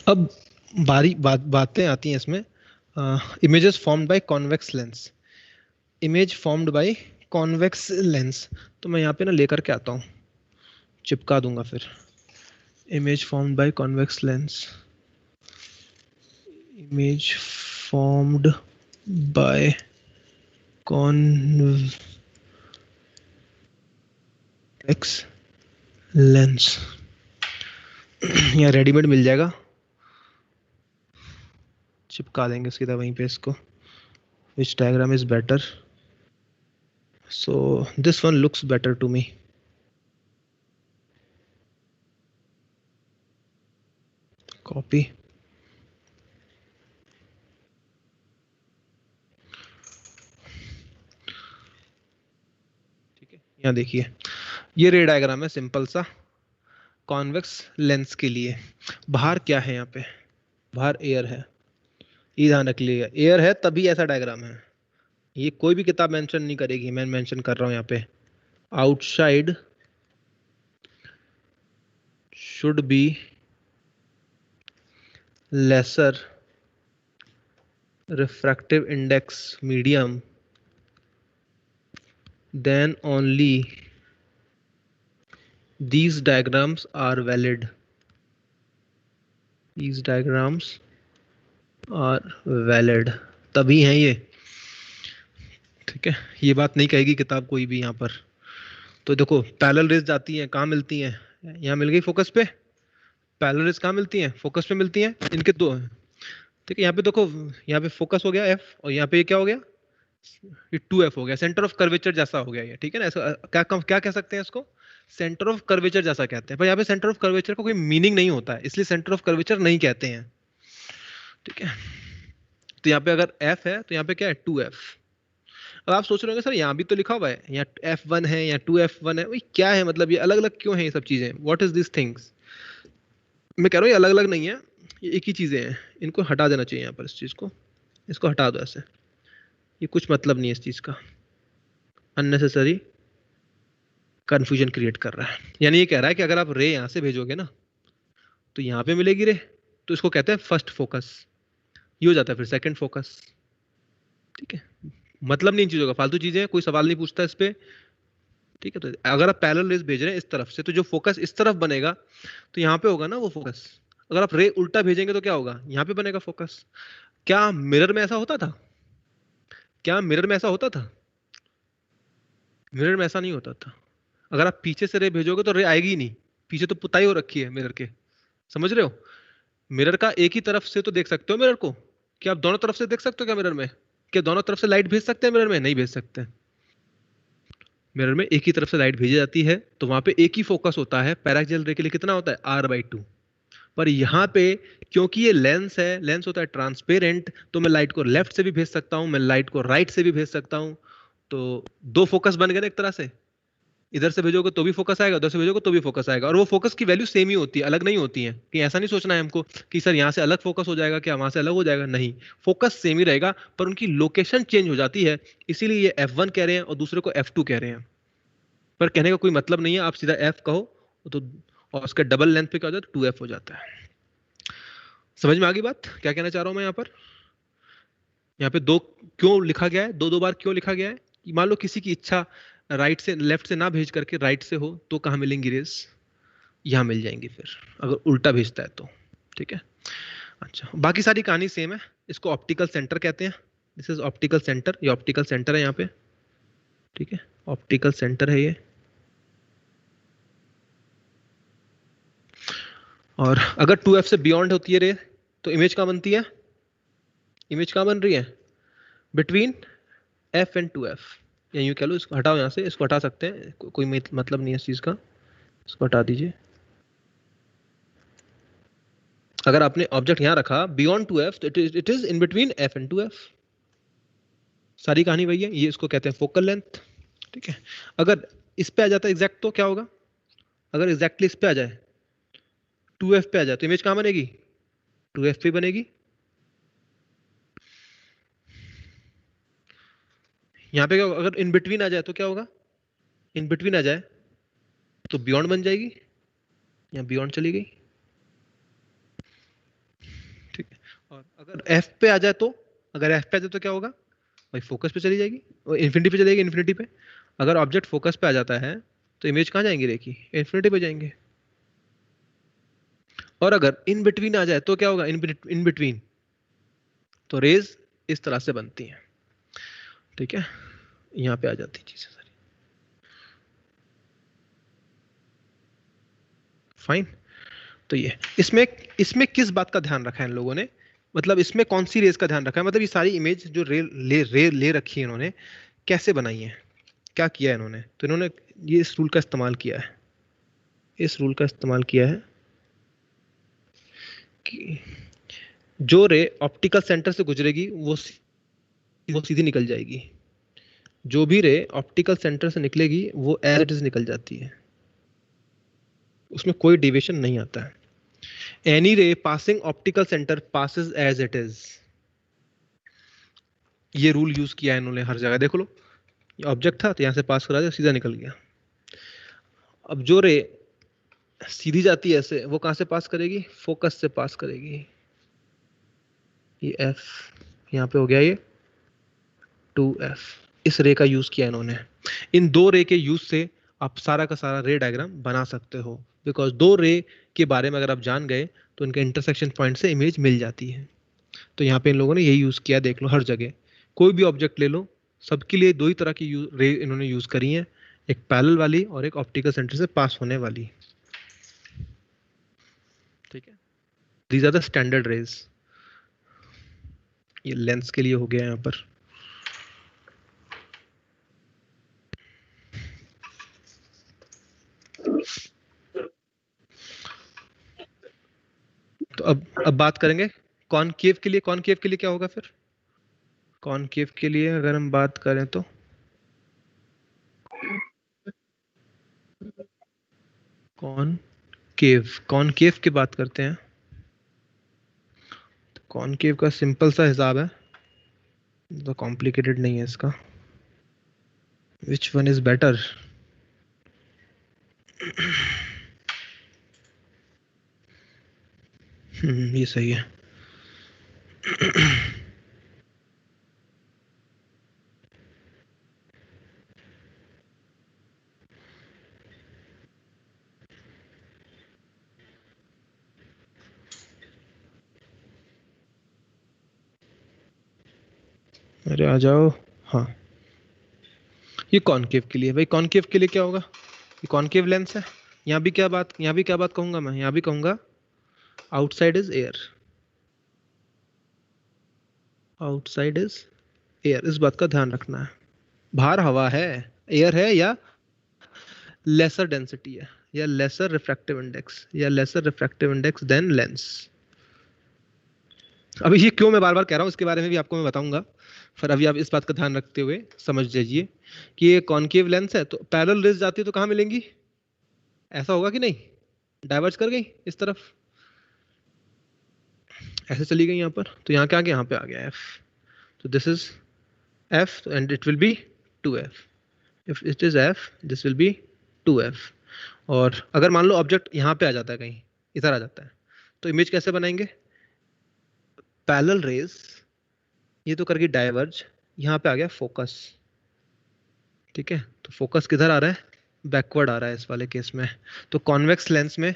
अब बातें आती हैं इसमें। Images formed by convex lens, image formed by convex lens, तो मैं यहाँ पे ना लेकर के आता हूँ, चिपका दूंगा फिर। Image formed by convex lens, image formed by convex lens, यहाँ रेडीमेड मिल जाएगा, चिपका देंगे सीधा वहीं पे इसको। Which diagram is better? So this one looks better to me. Copy. ठीक है, यहाँ देखिए ये रे डायग्राम है सिंपल सा कॉन्वेक्स लेंस के लिए। बाहर क्या है, यहाँ पे बाहर एयर है, ये ध्यान रख लीजिएगा, एयर है तभी ऐसा डायग्राम है। ये कोई भी किताब मेंशन नहीं करेगी, मैं मेंशन कर रहा हूँ यहाँ पे। Outside should be lesser refractive index medium, then only these diagrams are valid. These diagrams are valid, तभी हैं ये। ठीक है, ये बात नहीं कहेगी किताब कोई भी यहाँ पर। तो देखो पैरेलल रेज जाती हैं, कहाँ मिलती हैं, यहाँ मिल गई फोकस पे। पैरेलल रेज कहाँ मिलती हैं, फोकस पे मिलती हैं, इनके दो हैं। ठीक है, यहाँ पे देखो, यहाँ पे फोकस हो गया F, और यहाँ पे क्या हो गया, ये 2F हो गया, सेंटर ऑफ कर्वेचर जैसा हो गया ये। ठीक है ना, ऐसा क्या कह सकते हैं इसको, सेंटर ऑफ कर्वेचर जैसा कहते हैं। पर यहाँ पे सेंटर ऑफ कर्वेचर का कोई मीनिंग नहीं होता है, इसलिए सेंटर ऑफ कर्वेचर नहीं कहते हैं। ठीक है, तो यहाँ पे अगर F है तो यहाँ पे क्या है 2F। अब आप सोच रहे होंगे सर यहाँ भी तो लिखा हुआ है, यहाँ F1 है, यहाँ 2F1 है, क्या है मतलब, ये अलग अलग क्यों है ये सब चीजें, व्हाट इज दिस थिंग्स। मैं कह रहा हूँ ये अलग अलग नहीं है, ये एक ही चीजें हैं, इनको हटा देना चाहिए यहाँ पर, इस चीज को, इसको हटा दो ऐसे, ये कुछ मतलब नहीं है इस चीज का, अननेसेसरी कंफ्यूजन क्रिएट कर रहा है। यानी ये कह रहा है कि अगर आप रे यहाँ से भेजोगे ना तो यहाँ पे मिलेगी रे, तो इसको कहते हैं फर्स्ट फोकस, ये हो जाता है फिर सेकंड फोकस। ठीक है, मतलब नहीं इन चीजों का, फालतू चीजें, कोई सवाल नहीं पूछता इस पे। ठीक है, तो अगर आप पैरेलल रेज भेज रहे हैं इस तरफ से, तो जो फोकस इस तरफ बनेगा तो यहाँ पे होगा ना वो फोकस। अगर आप रे उल्टा भेजेंगे तो क्या होगा, यहाँ पे बनेगा फोकस। क्या मिरर में ऐसा होता था, क्या मिरर में ऐसा होता था, मिरर में ऐसा नहीं होता था। अगर आप पीछे से रे भेजोगे तो रे आएगी ही नहीं, पीछे तो पुताई हो रखी है मिरर के, समझ रहे हो। मिरर का एक ही तरफ से तो देख सकते हो मिरर को, क्या आप दोनों तरफ से देख सकते हो क्या मिरर में, क्या दोनों तरफ से लाइट भेज सकते हैं मिरर में, नहीं भेज सकते। मिरर में एक ही तरफ से लाइट भेजी जाती है, तो वहां पे एक ही फोकस होता है। पैराक्सियल रे के लिए कितना होता है, R/2। पर यहाँ पे क्योंकि ये लेंस है, लेंस होता है ट्रांसपेरेंट, तो मैं लाइट को लेफ्ट से भी भेज सकता हूँ, मैं लाइट को राइट से भी भेज सकता हूँ। तो दो फोकस बन गए ना एक तरह से, इधर से भेजोगे तो भी फोकस आएगा, उधर से भेजोगे तो भी फोकस आएगा, और वो फोकस की वैल्यू सेम ही होती है, अलग नहीं होती है। कि ऐसा नहीं सोचना है हमको कि सर यहाँ से अलग फोकस हो जाएगा, क्या वहां से अलग हो जाएगा, नहीं, फोकस सेम ही रहेगा, पर उनकी लोकेशन चेंज हो जाती है। इसीलिए ये F1 कह रहे हैं और दूसरे को F2 कह रहे हैं, पर कहने का कोई मतलब नहीं है, आप सीधा F कहो तो, और उसके डबल लेंथ पे क्या हो जाता है, 2F हो जाता है। समझ में आ गई बात, क्या कहना चाह रहा हूं मैं यहाँ पर। यहाँ पे दो क्यों लिखा गया है, दो बार क्यों लिखा गया है, मान लो किसी की इच्छा राइट से, लेफ्ट से ना भेज करके राइट से हो, तो कहाँ मिलेंगी रेस, यहाँ मिल जाएंगी फिर, अगर उल्टा भेजता है तो। ठीक है, अच्छा, बाकी सारी कहानी सेम है। इसको ऑप्टिकल सेंटर कहते हैं, दिस इज ऑप्टिकल सेंटर, ये ऑप्टिकल सेंटर है यहाँ पे। ठीक है, ऑप्टिकल सेंटर है ये। और अगर 2f से बियॉन्ड होती है रे तो इमेज कहाँ बनती है? इमेज कहाँ बन रही है? बिटवीन f एंड 2f, या यूँ कह लो, इसको हटाओ, यहाँ से इसको हटा सकते हैं, कोई मतलब नहीं है इस चीज़ का, इसको हटा दीजिए। अगर आपने ऑब्जेक्ट यहाँ रखा बियॉन्ड 2f तो it is in between f and 2f। सारी कहानी वही है, ये इसको कहते हैं फोकल लेंथ। ठीक है, अगर इस पे आ जाता है एग्जैक्ट तो क्या होगा? अगर एग्जैक्टली इस पे आ जाए, 2f पे आ जाए, तो इमेज कहाँ बनेगी? 2f पे बनेगी। यहाँ पे क्या होगा? अगर इन बिटवीन आ जाए तो क्या होगा? इन बिटवीन आ जाए तो बियॉन्ड बन जाएगी, यहाँ बियॉन्ड चली गई। ठीक है, और अगर f पे आ जाए तो, अगर f पे आ जाए तो क्या होगा भाई? फोकस पे चली जाएगी, और इन्फिनिटी पे चलेगी, इन्फिनिटी पे। अगर ऑब्जेक्ट फोकस पे आ जाता है तो इमेज कहाँ जाएंगी रे की? इन्फिनिटी पे जाएंगे। और अगर इन बिटवीन आ जाए तो क्या होगा? इन बिटवीन तो रेज इस तरह से बनती हैं। ठीक है, यहाँ पे आ जाती चीजें सारी। फाइन, तो ये इसमें किस बात का ध्यान रखा है इन लोगों ने? मतलब इसमें कौन सी रेज का ध्यान रखा है? मतलब ये सारी इमेज जो ले रखी है इन्होंने, कैसे बनाई है, क्या किया है इन्होंने? तो इन्होंने ये इस रूल का इस्तेमाल किया है, इस रूल का इस्तेमाल किया है कि जो रे ऑप्टिकल सेंटर से गुजरेगी वो सीधी निकल जाएगी, जो भी रे ऑप्टिकल सेंटर से निकलेगी वो एज इट इज निकल जाती है, उसमें कोई डिविएशन नहीं आता है। Any ray passing optical centre passes as it is, ये रूल यूज किया है इन्होंने हर जगह। देखो लो, ये ऑब्जेक्ट था तो यहां से पास करा दिया, सीधा निकल गया। अब जो रे सीधी जाती है ऐसे, वो कहां से पास करेगी? फोकस से पास करेगी। ये f यहाँ पे हो गया, ये 2f, इस रे का यूज किया इन्होंने। इन दो रे के यूज से आप सारा का सारा रे डायग्राम बना सकते हो, बिकॉज दो रे के बारे में अगर आप जान गए तो इनके इंटरसेक्शन पॉइंट से इमेज मिल जाती है। तो यहाँ पे इन लोगों ने यही यूज किया, देख लो हर जगह, कोई भी ऑब्जेक्ट ले लो, सबके लिए दो ही तरह की रे इन्होंने यूज करी है, एक पैरेलल वाली और एक ऑप्टिकल सेंटर से पास होने वाली। ठीक है, these are the standard rays. ये लेंस के लिए हो गया यहाँ पर। तो अब बात करेंगे कॉनकेव के लिए। कॉनकेव के लिए क्या होगा फिर? कॉनकेव के लिए अगर हम बात करें तो कॉनकेव की बात करते हैं। कॉनकेव का सिंपल सा हिसाब है, तो कॉम्प्लिकेटेड नहीं है इसका। Which one is better? ये सही है। अरे आ जाओ। हाँ, ये कॉनकेव के लिए। भाई कॉनकेव के लिए क्या होगा? ये कॉनकेव लेंस है। यहाँ भी क्या बात कहूंगा मैं? यहाँ भी कहूंगा outside is air, outside is air, इस बात का ध्यान रखना है। बाहर हवा है, एयर है, या लेसर डेंसिटी है, या लेसर रिफ्रैक्टिव इंडेक्स, या lesser refractive index then lens. अभी ये क्यों मैं बार बार कह रहा हूँ इसके बारे में भी आपको मैं बताऊंगा, फिर अभी आप इस बात का ध्यान रखते हुए समझ लीजिए कि ये कॉनकेव लेंस है, तो पैरेलल रेज जाती है तो कहाँ मिलेंगी? ऐसा होगा कि नहीं? डाइवर्ज कर गई इस तरफ, ऐसे चली गई यहाँ पर, तो यहाँ क्या आ गया? यहाँ पे आ गया f, तो this is f and it will B 2f। If it is f this will be 2f। और अगर मान लो ऑब्जेक्ट यहाँ पे आ जाता है, कहीं इधर आ जाता है, तो इमेज कैसे बनाएंगे? पैरेलल रेज, ये तो करके डाइवर्ज, यहाँ पे आ गया फोकस। ठीक है, तो फोकस किधर आ रहा है? बैकवर्ड आ रहा है इस वाले केस में। तो कॉन्वेक्स लेंस में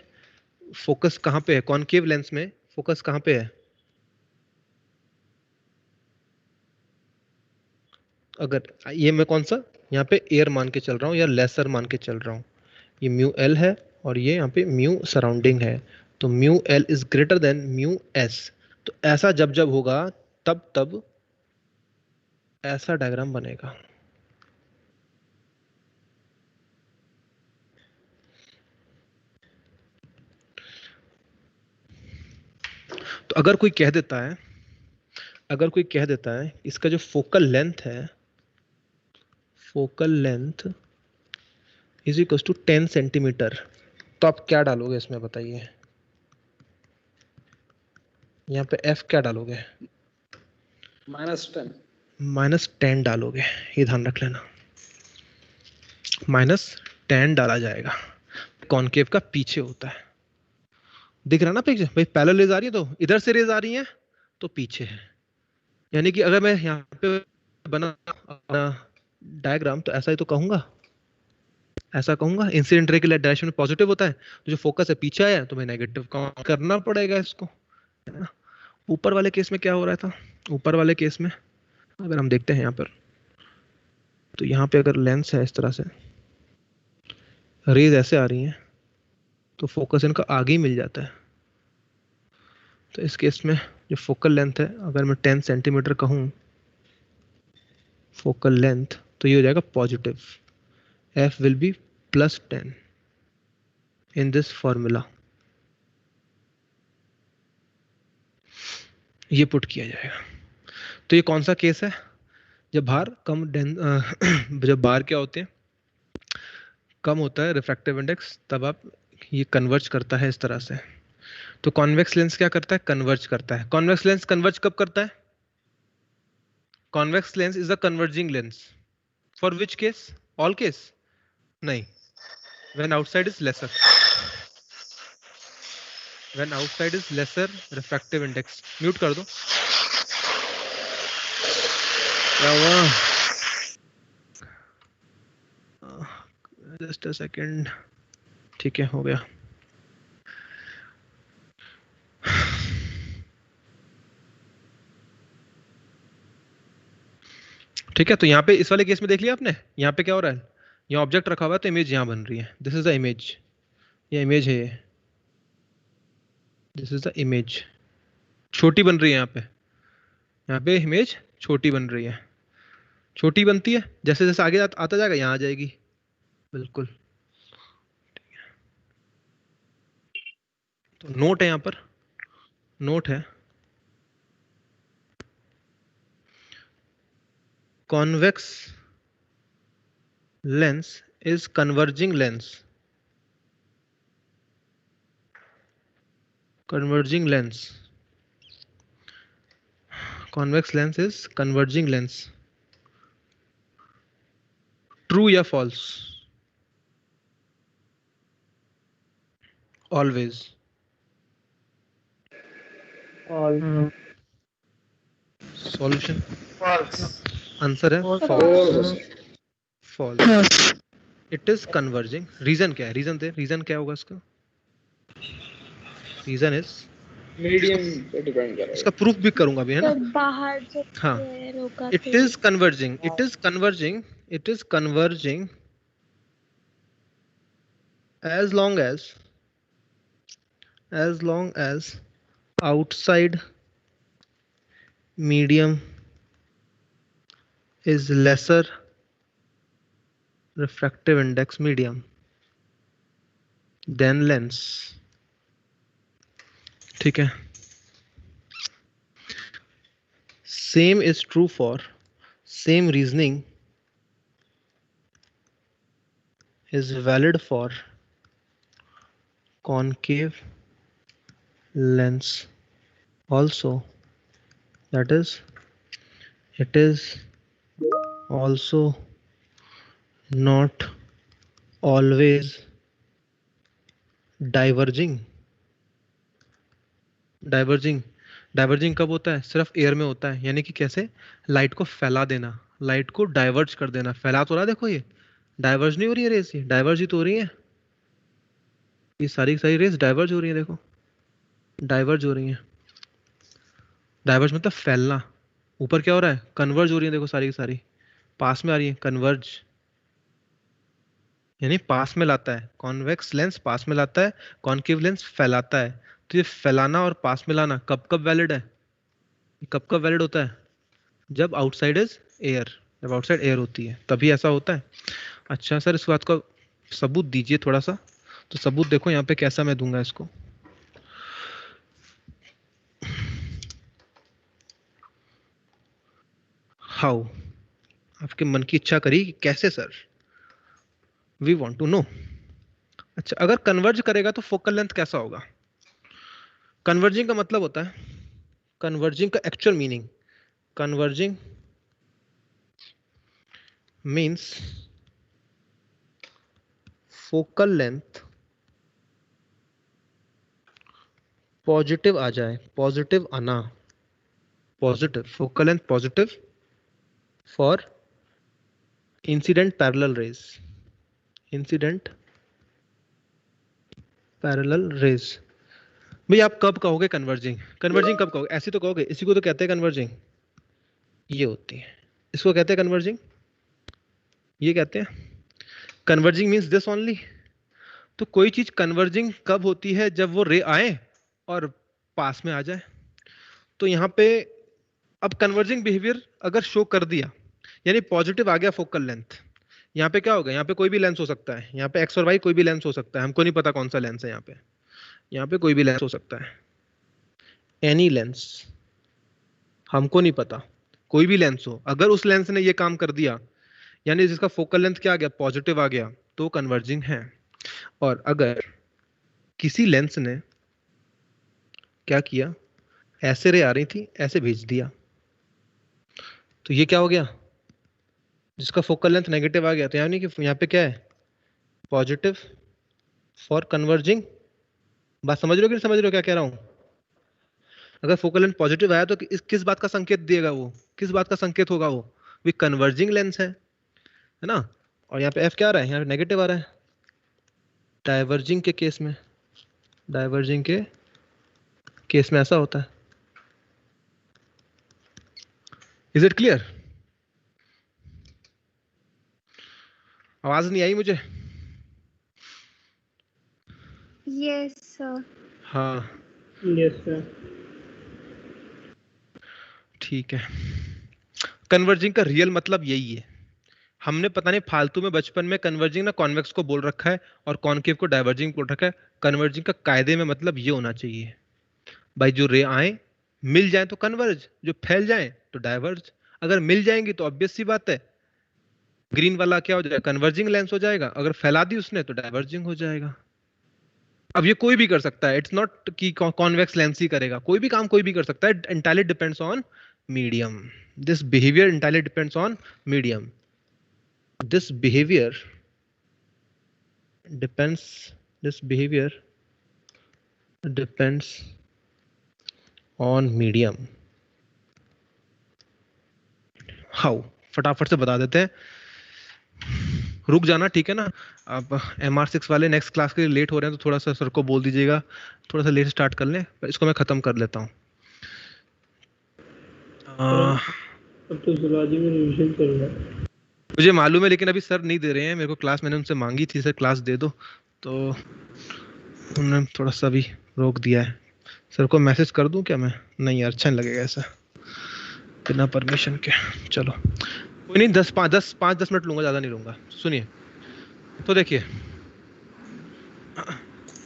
फोकस कहाँ पे है? कॉनकेव लेंस में फोकस कहाँ पे है? अगर ये मैं कौन सा यहाँ पे एयर मान के चल रहा हूँ या लेसर मान के चल रहा हूँ, ये म्यू एल है और ये यहाँ पे म्यू सराउंडिंग है, तो mu L is greater than mu S. तो ऐसा जब जब होगा तब तब ऐसा डायग्राम बनेगा। तो अगर कोई कह देता है इसका जो focal length is equal to 10 centimetre, तो आप क्या डालोगे इसमें बताइए? यहाँ पे एफ क्या डालोगे? -10. -10 डालोगे, ये ध्यान रख लेना। -10 डाला जाएगा, कॉनकेव का पीछे होता है। दिख रहा ना पिक्चर भाई? पैरेलल रेज आ रही है तो इधर से रेज आ रही है तो पीछे है। यानी कि अगर मैं यहाँ पे बना डायग्राम तो ऐसा ही तो कहूंगा, ऐसा कहूंगा इंसिडेंट रे के डायरेक्शन में पॉजिटिव होता है, तो जो फोकस है पीछे आया तो मैं नेगेटिव काउंट करना पड़ेगा इसको, है ना। ऊपर वाले केस में क्या हो रहा था? ऊपर वाले केस में अगर हम देखते हैं यहाँ पर, तो यहाँ पे अगर लेंस है इस तरह से, रेज ऐसे आ रही हैं तो फोकस इनका आगे ही मिल जाता है। तो इस केस में जो फोकल लेंथ है, अगर मैं 10 सेंटीमीटर कहूँ फोकल लेंथ, तो ये हो जाएगा positive. F will be +10 in this formula। ये पुट किया जाएगा। तो ये कौन सा केस है? जब बाहर कम जब बाहर क्या होते हैं, कम होता है रिफ्रैक्टिव इंडेक्स, तब आप ये कन्वर्ज करता है इस तरह से। तो कॉन्वेक्स लेंस क्या करता है? कन्वर्ज करता है। कॉन्वेक्स लेंस कन्वर्ज कब करता है? Convex lens is a converging lens for which case? All case नहीं, when outside is lesser, when outside is lesser refractive index। Mute कर दो। क्या हुआ? Just a second. ठीक है, हो गया। ठीक है, तो यहाँ पे इस वाले केस में देख लिया आपने, यहाँ पे क्या हो रहा है? यहाँ ऑब्जेक्ट रखा हुआ है तो इमेज यहाँ बन रही है। दिस इज द इमेज, ये इमेज है, ये दिस इज द इमेज। छोटी बन रही है यहाँ पे इमेज छोटी बन रही है। छोटी बनती है, जैसे जैसे आगे आता जाएगा यहाँ आ जाएगी। बिल्कुल। तो नोट है, यहाँ पर नोट है, convex lens is converging lens। converging lens, convex lens is converging lens। True या फॉल्स? ऑलवेज। सॉल्यूशन आंसर है false. False. It is converging. Reason क्या है? रीजन दे, रीजन क्या होगा इसका? रीजन इज, मीडियम पे डिपेंड करेगा। इसका प्रूफ भी करूंगा भी, है ना। बाहर जब हाँ, होगा it is converging, it is converging, it is converging as long as outside medium is lesser refractive index medium than lens। ठीक है, same is true for, same reasoning is valid for concave lens also। That is, it is also not always diverging। Diverging कब होता है? सिर्फ एयर में होता है। यानी कि कैसे? लाइट को फैला देना, लाइट को डाइवर्ज कर देना। फैला तो रहा, देखो ये डाइवर्ज नहीं हो रही है रेस, ये डाइवर्ज ही तो हो रही है। ये सारी रेस डाइवर्ज हो रही है, देखो डाइवर्ज हो रही है। डाइवर्ज मतलब फैलना। ऊपर क्या हो रहा है? कन्वर्ज हो रही है, देखो सारी की सारी पास में आ रही है, कन्वर्ज। यानी पास में लाता है, कॉन्वेक्स लेंस पास में लाता है, कॉन्केव लेंस फैलाता है। तो ये फैलाना और पास में लाना कब कब वैलिड है, कब कब वैलिड होता है? जब आउटसाइड इज एयर, जब आउटसाइड एयर होती है तभी ऐसा होता है। अच्छा सर, इस बात का सबूत दीजिए थोड़ा सा। तो सबूत देखो यहाँ पे कैसा मैं दूंगा इसको। हाउ, आपके मन की इच्छा करी कि कैसे sir, we want to know. अच्छा, अगर कन्वर्ज करेगा तो फोकल लेंथ कैसा होगा? कन्वर्जिंग का मतलब होता है, कन्वर्जिंग का actual meaning, converging means focal length positive आ जाए, पॉजिटिव आना, positive focal length positive for incident parallel rays, incident parallel rays. भाई आप कब कहोगे कन्वर्जिंग? कन्वर्जिंग कब कहोगे? ऐसे तो कहोगे, इसी को तो कहते हैं कन्वर्जिंग, ये होती है, इसको कहते हैं कन्वर्जिंग, ये कहते हैं कन्वर्जिंग मीन्स दिस ओनली। तो कोई चीज कन्वर्जिंग कब होती है? जब वो रे आए और पास में आ जाए। तो यहाँ पे अब कन्वर्जिंग बिहेवियर अगर शो कर दिया, यानी पॉजिटिव आ गया फोकल लेंथ, यहाँ पे क्या होगा? यहाँ पे कोई भी लेंस हो सकता है, यहाँ पे एक्स और वाई कोई भी लेंस हो सकता है, हमको नहीं पता कौन सा लेंस है यहाँ पे कोई भी लेंस हो सकता है, एनी लेंस, हमको नहीं पता, कोई भी लेंस हो, अगर उस लेंस ने ये काम कर दिया, यानी जिसका फोकल लेंथ क्या आ गया? पॉजिटिव आ गया, तो कन्वर्जिंग है। और अगर किसी लेंस ने क्या किया, ऐसे रे आ रही थी, ऐसे भेज दिया, तो ये क्या हो गया? जिसका फोकल लेंथ नेगेटिव आ गया, तो यानी कि यहाँ पे क्या है? Positive for converging. बात समझ रहे हो कि नहीं समझ रहे हो क्या कह रहा हूं? अगर फोकल लेंथ पॉजिटिव आया तो किस बात का संकेत देगा वो? किस बात का संकेत होगा वो? भी कन्वर्जिंग लेंस है ना? और यहाँ पे एफ क्या आ रहा है? यहाँ पे नेगेटिव आ रहा है। डाइवर्जिंग के केस में, डाइवर्जिंग के केस में ऐसा होता है। Is it clear? आवाज नहीं आई मुझे? Yes sir. हाँ यस सर। ठीक है। कन्वर्जिंग का रियल मतलब यही है। हमने पता नहीं फालतू में बचपन में कन्वर्जिंग ना कॉन्वेक्स को बोल रखा है और कॉनकेव को डाइवर्जिंग बोल रखा है। कन्वर्जिंग का कायदे में मतलब ये होना चाहिए भाई, जो रे आए मिल जाए तो कन्वर्ज, जो फैल जाए तो डाइवर्ज। अगर मिल जाएंगी तो ऑब्वियस सी बात है ग्रीन वाला क्या हो जाएगा? कन्वर्जिंग लेंस हो जाएगा। अगर फैला दी उसने तो डाइवर्जिंग हो जाएगा। अब ये कोई भी कर सकता है, इट्स नॉट कि कॉन्वेक्स लेंस ही करेगा, कोई भी काम कोई भी कर सकता है। Entirely depends on medium, this behaviour entirely depends on medium, this behavior depends, this behavior depends on medium. how? फटाफट से बता देते हैं, रुक जाना ठीक है ना? आप MR6 वाले नेक्स्ट क्लास के लिए लेट हो रहे हैं तो थोड़ा सा सर को बोल दीजिएगा थोड़ा सा लेट स्टार्ट कर लें, इसको मैं खत्म कर लेता हूँ। अब तो जुलाजी में रिवीजन चल रहा है। मुझे मालूम है, लेकिन अभी सर नहीं दे रहे हैं मेरे को क्लास, मैंने उनसे मांगी थी सर क्लास दे दो, तो उन्होंने थोड़ा सा भी रोक दिया है। सर को मैसेज कर दूं क्या मैं? नहीं यार, अच्छा नहीं लगेगा ऐसा बिना परमिशन के। चलो कोई नहीं, 5-10 मिनट लूंगा, ज़्यादा नहीं लूंगा। सुनिए तो देखिए,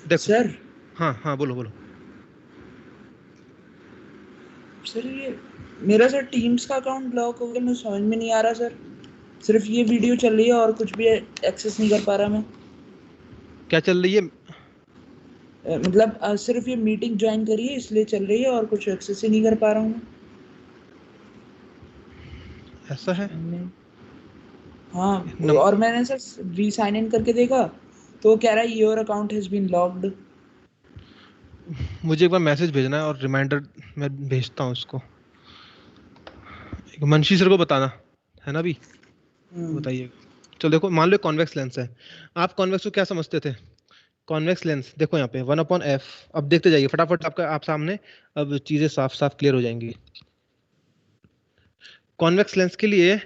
देखो सर। हाँ हाँ बोलो बोलो। सर ये मेरा सर टीम्स का अकाउंट लॉक हो गया, मुझे समझ में नहीं आ रहा सर। सिर्फ ये वीडियो चल रही है और कुछ भी एक्सेस नहीं कर पा रहा मैं। क्या चल रही है? मतलब सिर्फ ये मीटिंग ज्वाइन करी है इसलिए चल रही है और कुछ एक्सेस ही नहीं कर पा रहा हूँ। ऐसा है? हाँ, और मैंने सर री साइन इन करके देखा तो कह रहा है your account has been locked. मुझे एक बार मैसेज भेजना है और रिमाइंडर मैं भेजता हूँ उसको। मनशी सर को बताना है ना अभी, बताइए। चलो देखो, मान लो कॉन्वेक्स लेंस है, आप कॉन्वेक्स को क्या समझते थे? कॉन्वेक्स लेंस देखो यहाँ पे 1/f। अब देखते जाइए फटाफट, आपका आप सामने अब चीजें साफ साफ क्लियर हो जाएंगी। कॉन्वेक्स लेंस के लिए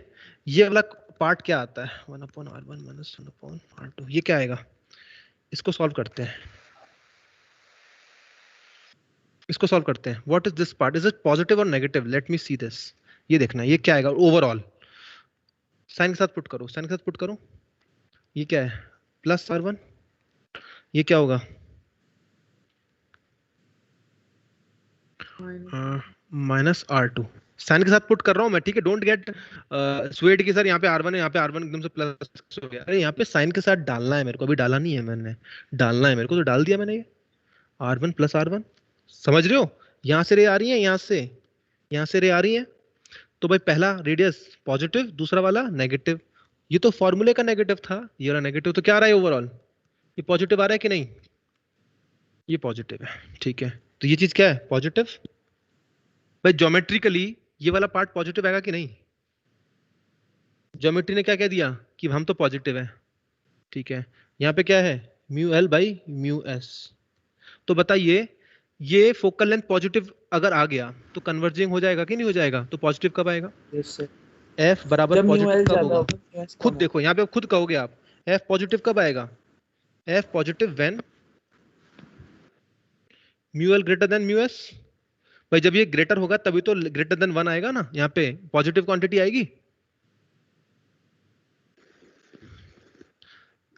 ये वाला पार्ट क्या आता है 1/r1 माइनस 1/r2, ये क्या आएगा? इसको सॉल्व करते हैं, इसको सॉल्व करते हैं. What is this part? Is it positive or negative? Let me see this. ये देखना ये क्या आएगा ओवरऑल. साइन के साथ पुट करो, साइन के साथ पुट करो. ये क्या है? Plus r1. ये क्या होगा? Minus r2. साइन के साथ पुट कर रहा हूं मैं, ठीक है. डोंट गेट स्वेट की सर यहाँ पे r1 है, यहाँ पे r1 एकदम से प्लस हो गया. अरे यहाँ पे साइन के साथ डालना है मेरे को, अभी डाला नहीं है मैंने, डालना है मेरे को, तो डाल दिया मैंने. ये r1 प्लस r1, समझ रहे हो? यहाँ से रे आ रही है, यहाँ से रे आ रही है. तो भाई पहला रेडियस पॉजिटिव, दूसरा वाला नेगेटिव. ये तो फॉर्मूले का नेगेटिव था, ये वाला नेगेटिव. तो क्या आ रहा है ओवरऑल? ये पॉजिटिव आ रहा है कि नहीं? ये पॉजिटिव है, ठीक है. तो ये चीज क्या है? पॉजिटिव. भाई ज्योमेट्रिकली ये वाला पार्ट पॉजिटिव आएगा कि नहीं? ज्योमेट्री ने क्या कह दिया कि हम तो पॉजिटिव है, ठीक है. यहाँ पे क्या है? Mu L by mu S. तो बताइए ये फोकल लेंथ पॉजिटिव अगर आ गया तो कन्वर्जिंग हो जाएगा कि नहीं हो जाएगा? तो पॉजिटिव कब आएगा? Yes sir. एफ बराबर जब म्यू पॉजिटिव एल कब ज्यादा होगा? होगा यस खुद देखो यहाँ पे खुद कहोगे आप. एफ पॉजिटिव कब आएगा? F positive when mu L greater than mu S. भाई जब ये ग्रेटर होगा तभी तो ग्रेटर देन 1 आएगा ना, यहाँ पे पॉजिटिव क्वांटिटी आएगी.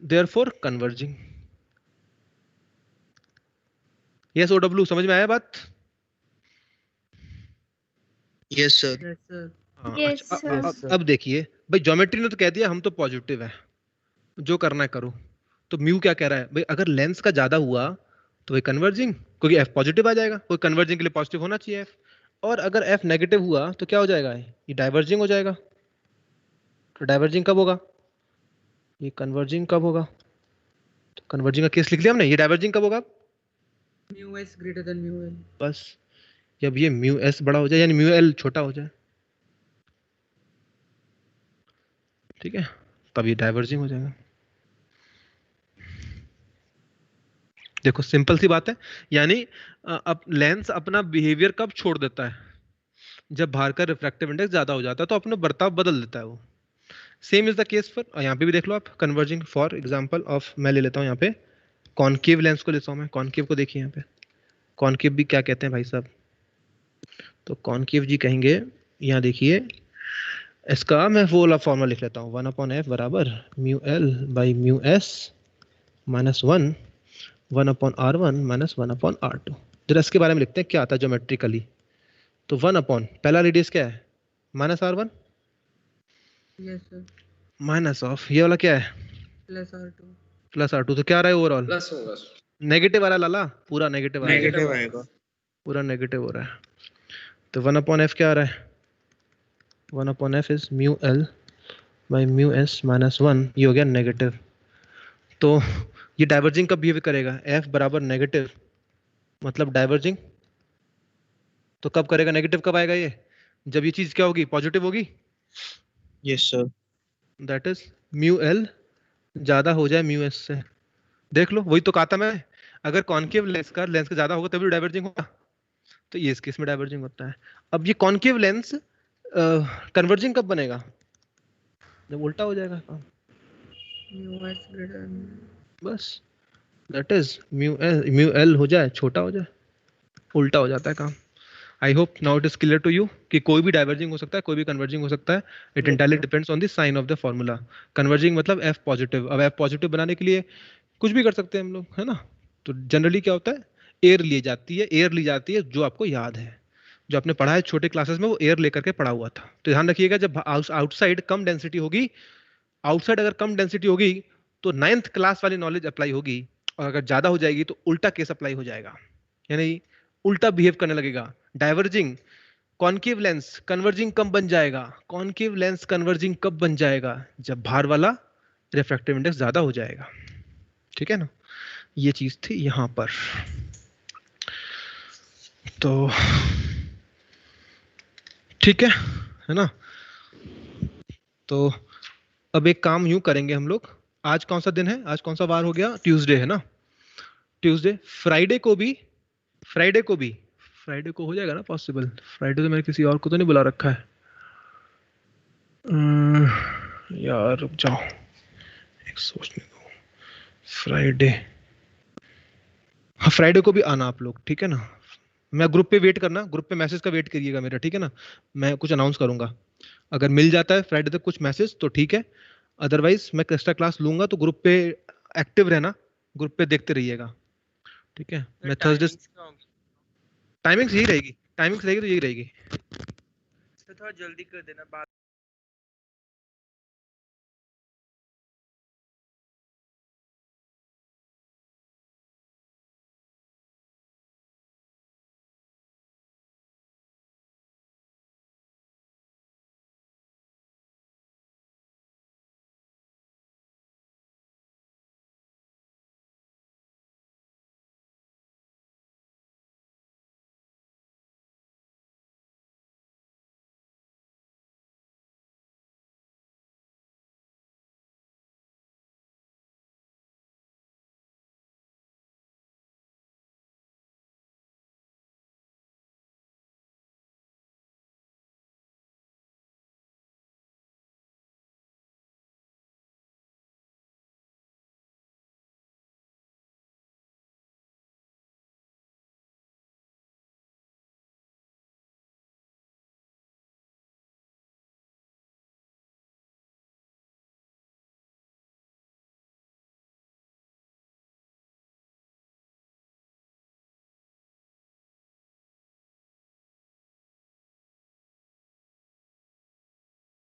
Therefore converging. यस OW, समझ में आया बात? Yes sir. हाँ, Yes, अच्छा, sir. अब देखिए भाई ज्योमेट्री ने तो कह दिया हम तो पॉजिटिव है, जो करना है करो. तो म्यू क्या कह रहा है? भाई अगर लेंस का ज्यादा हुआ तो भाई कन्वर्जिंग, क्योंकि एफ पॉजिटिव आ जाएगा, कोई कन्वर्जिंग के लिए पॉजिटिव होना चाहिए एफ. और अगर एफ नेगेटिव हुआ तो क्या हो जाएगा? ये डाइवर्जिंग हो जाएगा. तो डाइवर्जिंग कब होगा? ये कन्वर्जिंग कब होगा? तो कन्वर्जिंग का केस लिख लिया हमने. ये डाइवर्जिंग कब होगा? Mu S greater than mu L. बस जब ये म्यू एस बड़ा हो जाए यानी म्यू एल छोटा हो जाए, ठीक है, तब ये डाइवर्जिंग हो जाएगा. देखो सिंपल सी बात है. यानी अब लेंस अपना बिहेवियर कब छोड़ देता है? जब बाहर का रिफ्रैक्टिव इंडेक्स ज्यादा हो जाता है तो अपना बर्ताव बदल देता है वो. Same is the case for, यहाँ पे भी देख लो आप, कन्वर्जिंग. फॉर एग्जांपल ऑफ मैं ले लेता हूँ यहाँ पे कॉनकेव लेंस को लेता हूँ मैं. कॉनकेव को देखिए यहाँ पे, कॉनकेव भी क्या कहते हैं भाई साहब? तो कॉनकेव जी कहेंगे, यहाँ देखिए इसका मैं वो वाला फॉर्मूला लिख लेता हूँ. 1/f बराबर mu L by mu S minus 1/r1 minus 1/r2. जरा इसके बारे में लिखते हैं क्या आता है ज्योमेट्रिकली. तो 1 पहला रेडियस क्या है? Minus r1 yes sir. Minus of ये वाला क्या है? Plus r2. Plus r2. तो क्या आ रहा है ओवरऑल? प्लस होगा. नेगेटिव आ रहा है लाला, पूरा नेगेटिव आ रहा है, नेगेटिव आएगा. पूरा नेगेटिव हो रहा है. तो 1/f क्या आ रहा है? 1/f is mu L by mu S minus 1. ये हो गया नेगेटिव. तो ये डाइवर्जिंग कब बिहेव करेगा? f बराबर नेगेटिव मतलब डाइवर्जिंग. तो कब करेगा? नेगेटिव कब आएगा ये? जब ये चीज क्या होगी? पॉजिटिव होगी. Yes sir. That is mu L ज्यादा हो जाए म्यू एस से. देख लो वही तो कहा था मैं, अगर कॉनकेव लेंस का ज्यादा होगा तभी डाइवर्जिंग होगा. तो ये इस केस में डाइवर्जिंग होता है. अब ये कॉनकेव लेंस कन्वर्जिंग कब बनेगा? जब उल्टा हो जाएगा काम. Mu S greater. बस दैट इज म्यू एल हो जाए छोटा हो जाए, उल्टा हो जाता है काम. I hope now it is clear to you कि कोई भी डाइवर्जिंग हो सकता है, कोई भी कन्वर्जिंग हो सकता है. It entirely depends on the sign of the formula. Converging मतलब एफ पॉजिटिव. अब एफ पॉजिटिव बनाने के लिए कुछ भी कर सकते हैं हम लोग, है ना. तो जनरली क्या होता है? एयर ली जाती है जो आपको याद है, जो आपने पढ़ा है छोटे क्लासेस में, वो एयर लेकर के पढ़ा हुआ था. तो ध्यान रखिएगा जब आउटसाइड कम डेंसिटी होगी, आउटसाइड अगर कम डेंसिटी होगी तो 9th क्लास वाली नॉलेज अप्लाई होगी, और अगर ज्यादा हो जाएगी तो उल्टा केस अप्लाई हो जाएगा, यानी उल्टा बिहेव करने लगेगा. डाइवर्जिंग कॉनकेव लेंस कन्वर्जिंग कब बन जाएगा? कॉनकेव लेंस कन्वर्जिंग कब बन जाएगा? जब बाहर वाला रिफ्रैक्टिव इंडेक्स ज्यादा हो जाएगा. ठीक है ना. ये चीज थी यहां पर. तो ठीक है ना. तो अब एक काम यूं करेंगे हम लोग. आज कौन सा दिन है? आज कौन सा वार हो गया? ट्यूसडे है ना. ट्यूसडे. फ्राइडे को हो जाएगा ना पॉसिबल? फ्राइडे तो मैंने किसी और को तो नहीं बुला रखा है. यार रुक जाओ, एक सोचने दो। फ्राइडे, हाँ फ्राइडे को भी आना आप लोग, ठीक है ना। मैं ग्रुप पे वेट करना, ग्रुप पे मैसेज का वेट करिएगा मेरा, ठीक है ना। मैं कुछ अनाउंस करूंगा, अगर मिल जाता है फ्राइडे तक कुछ मैसेज तो ठीक है, अदरवाइज मैं एक्स्ट्रा क्लास लूंगा। तो ग्रुप पे एक्टिव रहना, ग्रुप पे देखते रहिएगा, ठीक है। मैं थर्सडे टाइमिंग्स यही रहेगी, टाइमिंग्स रहेगी तो यही रहेगी। थोड़ा जल्दी कर देना।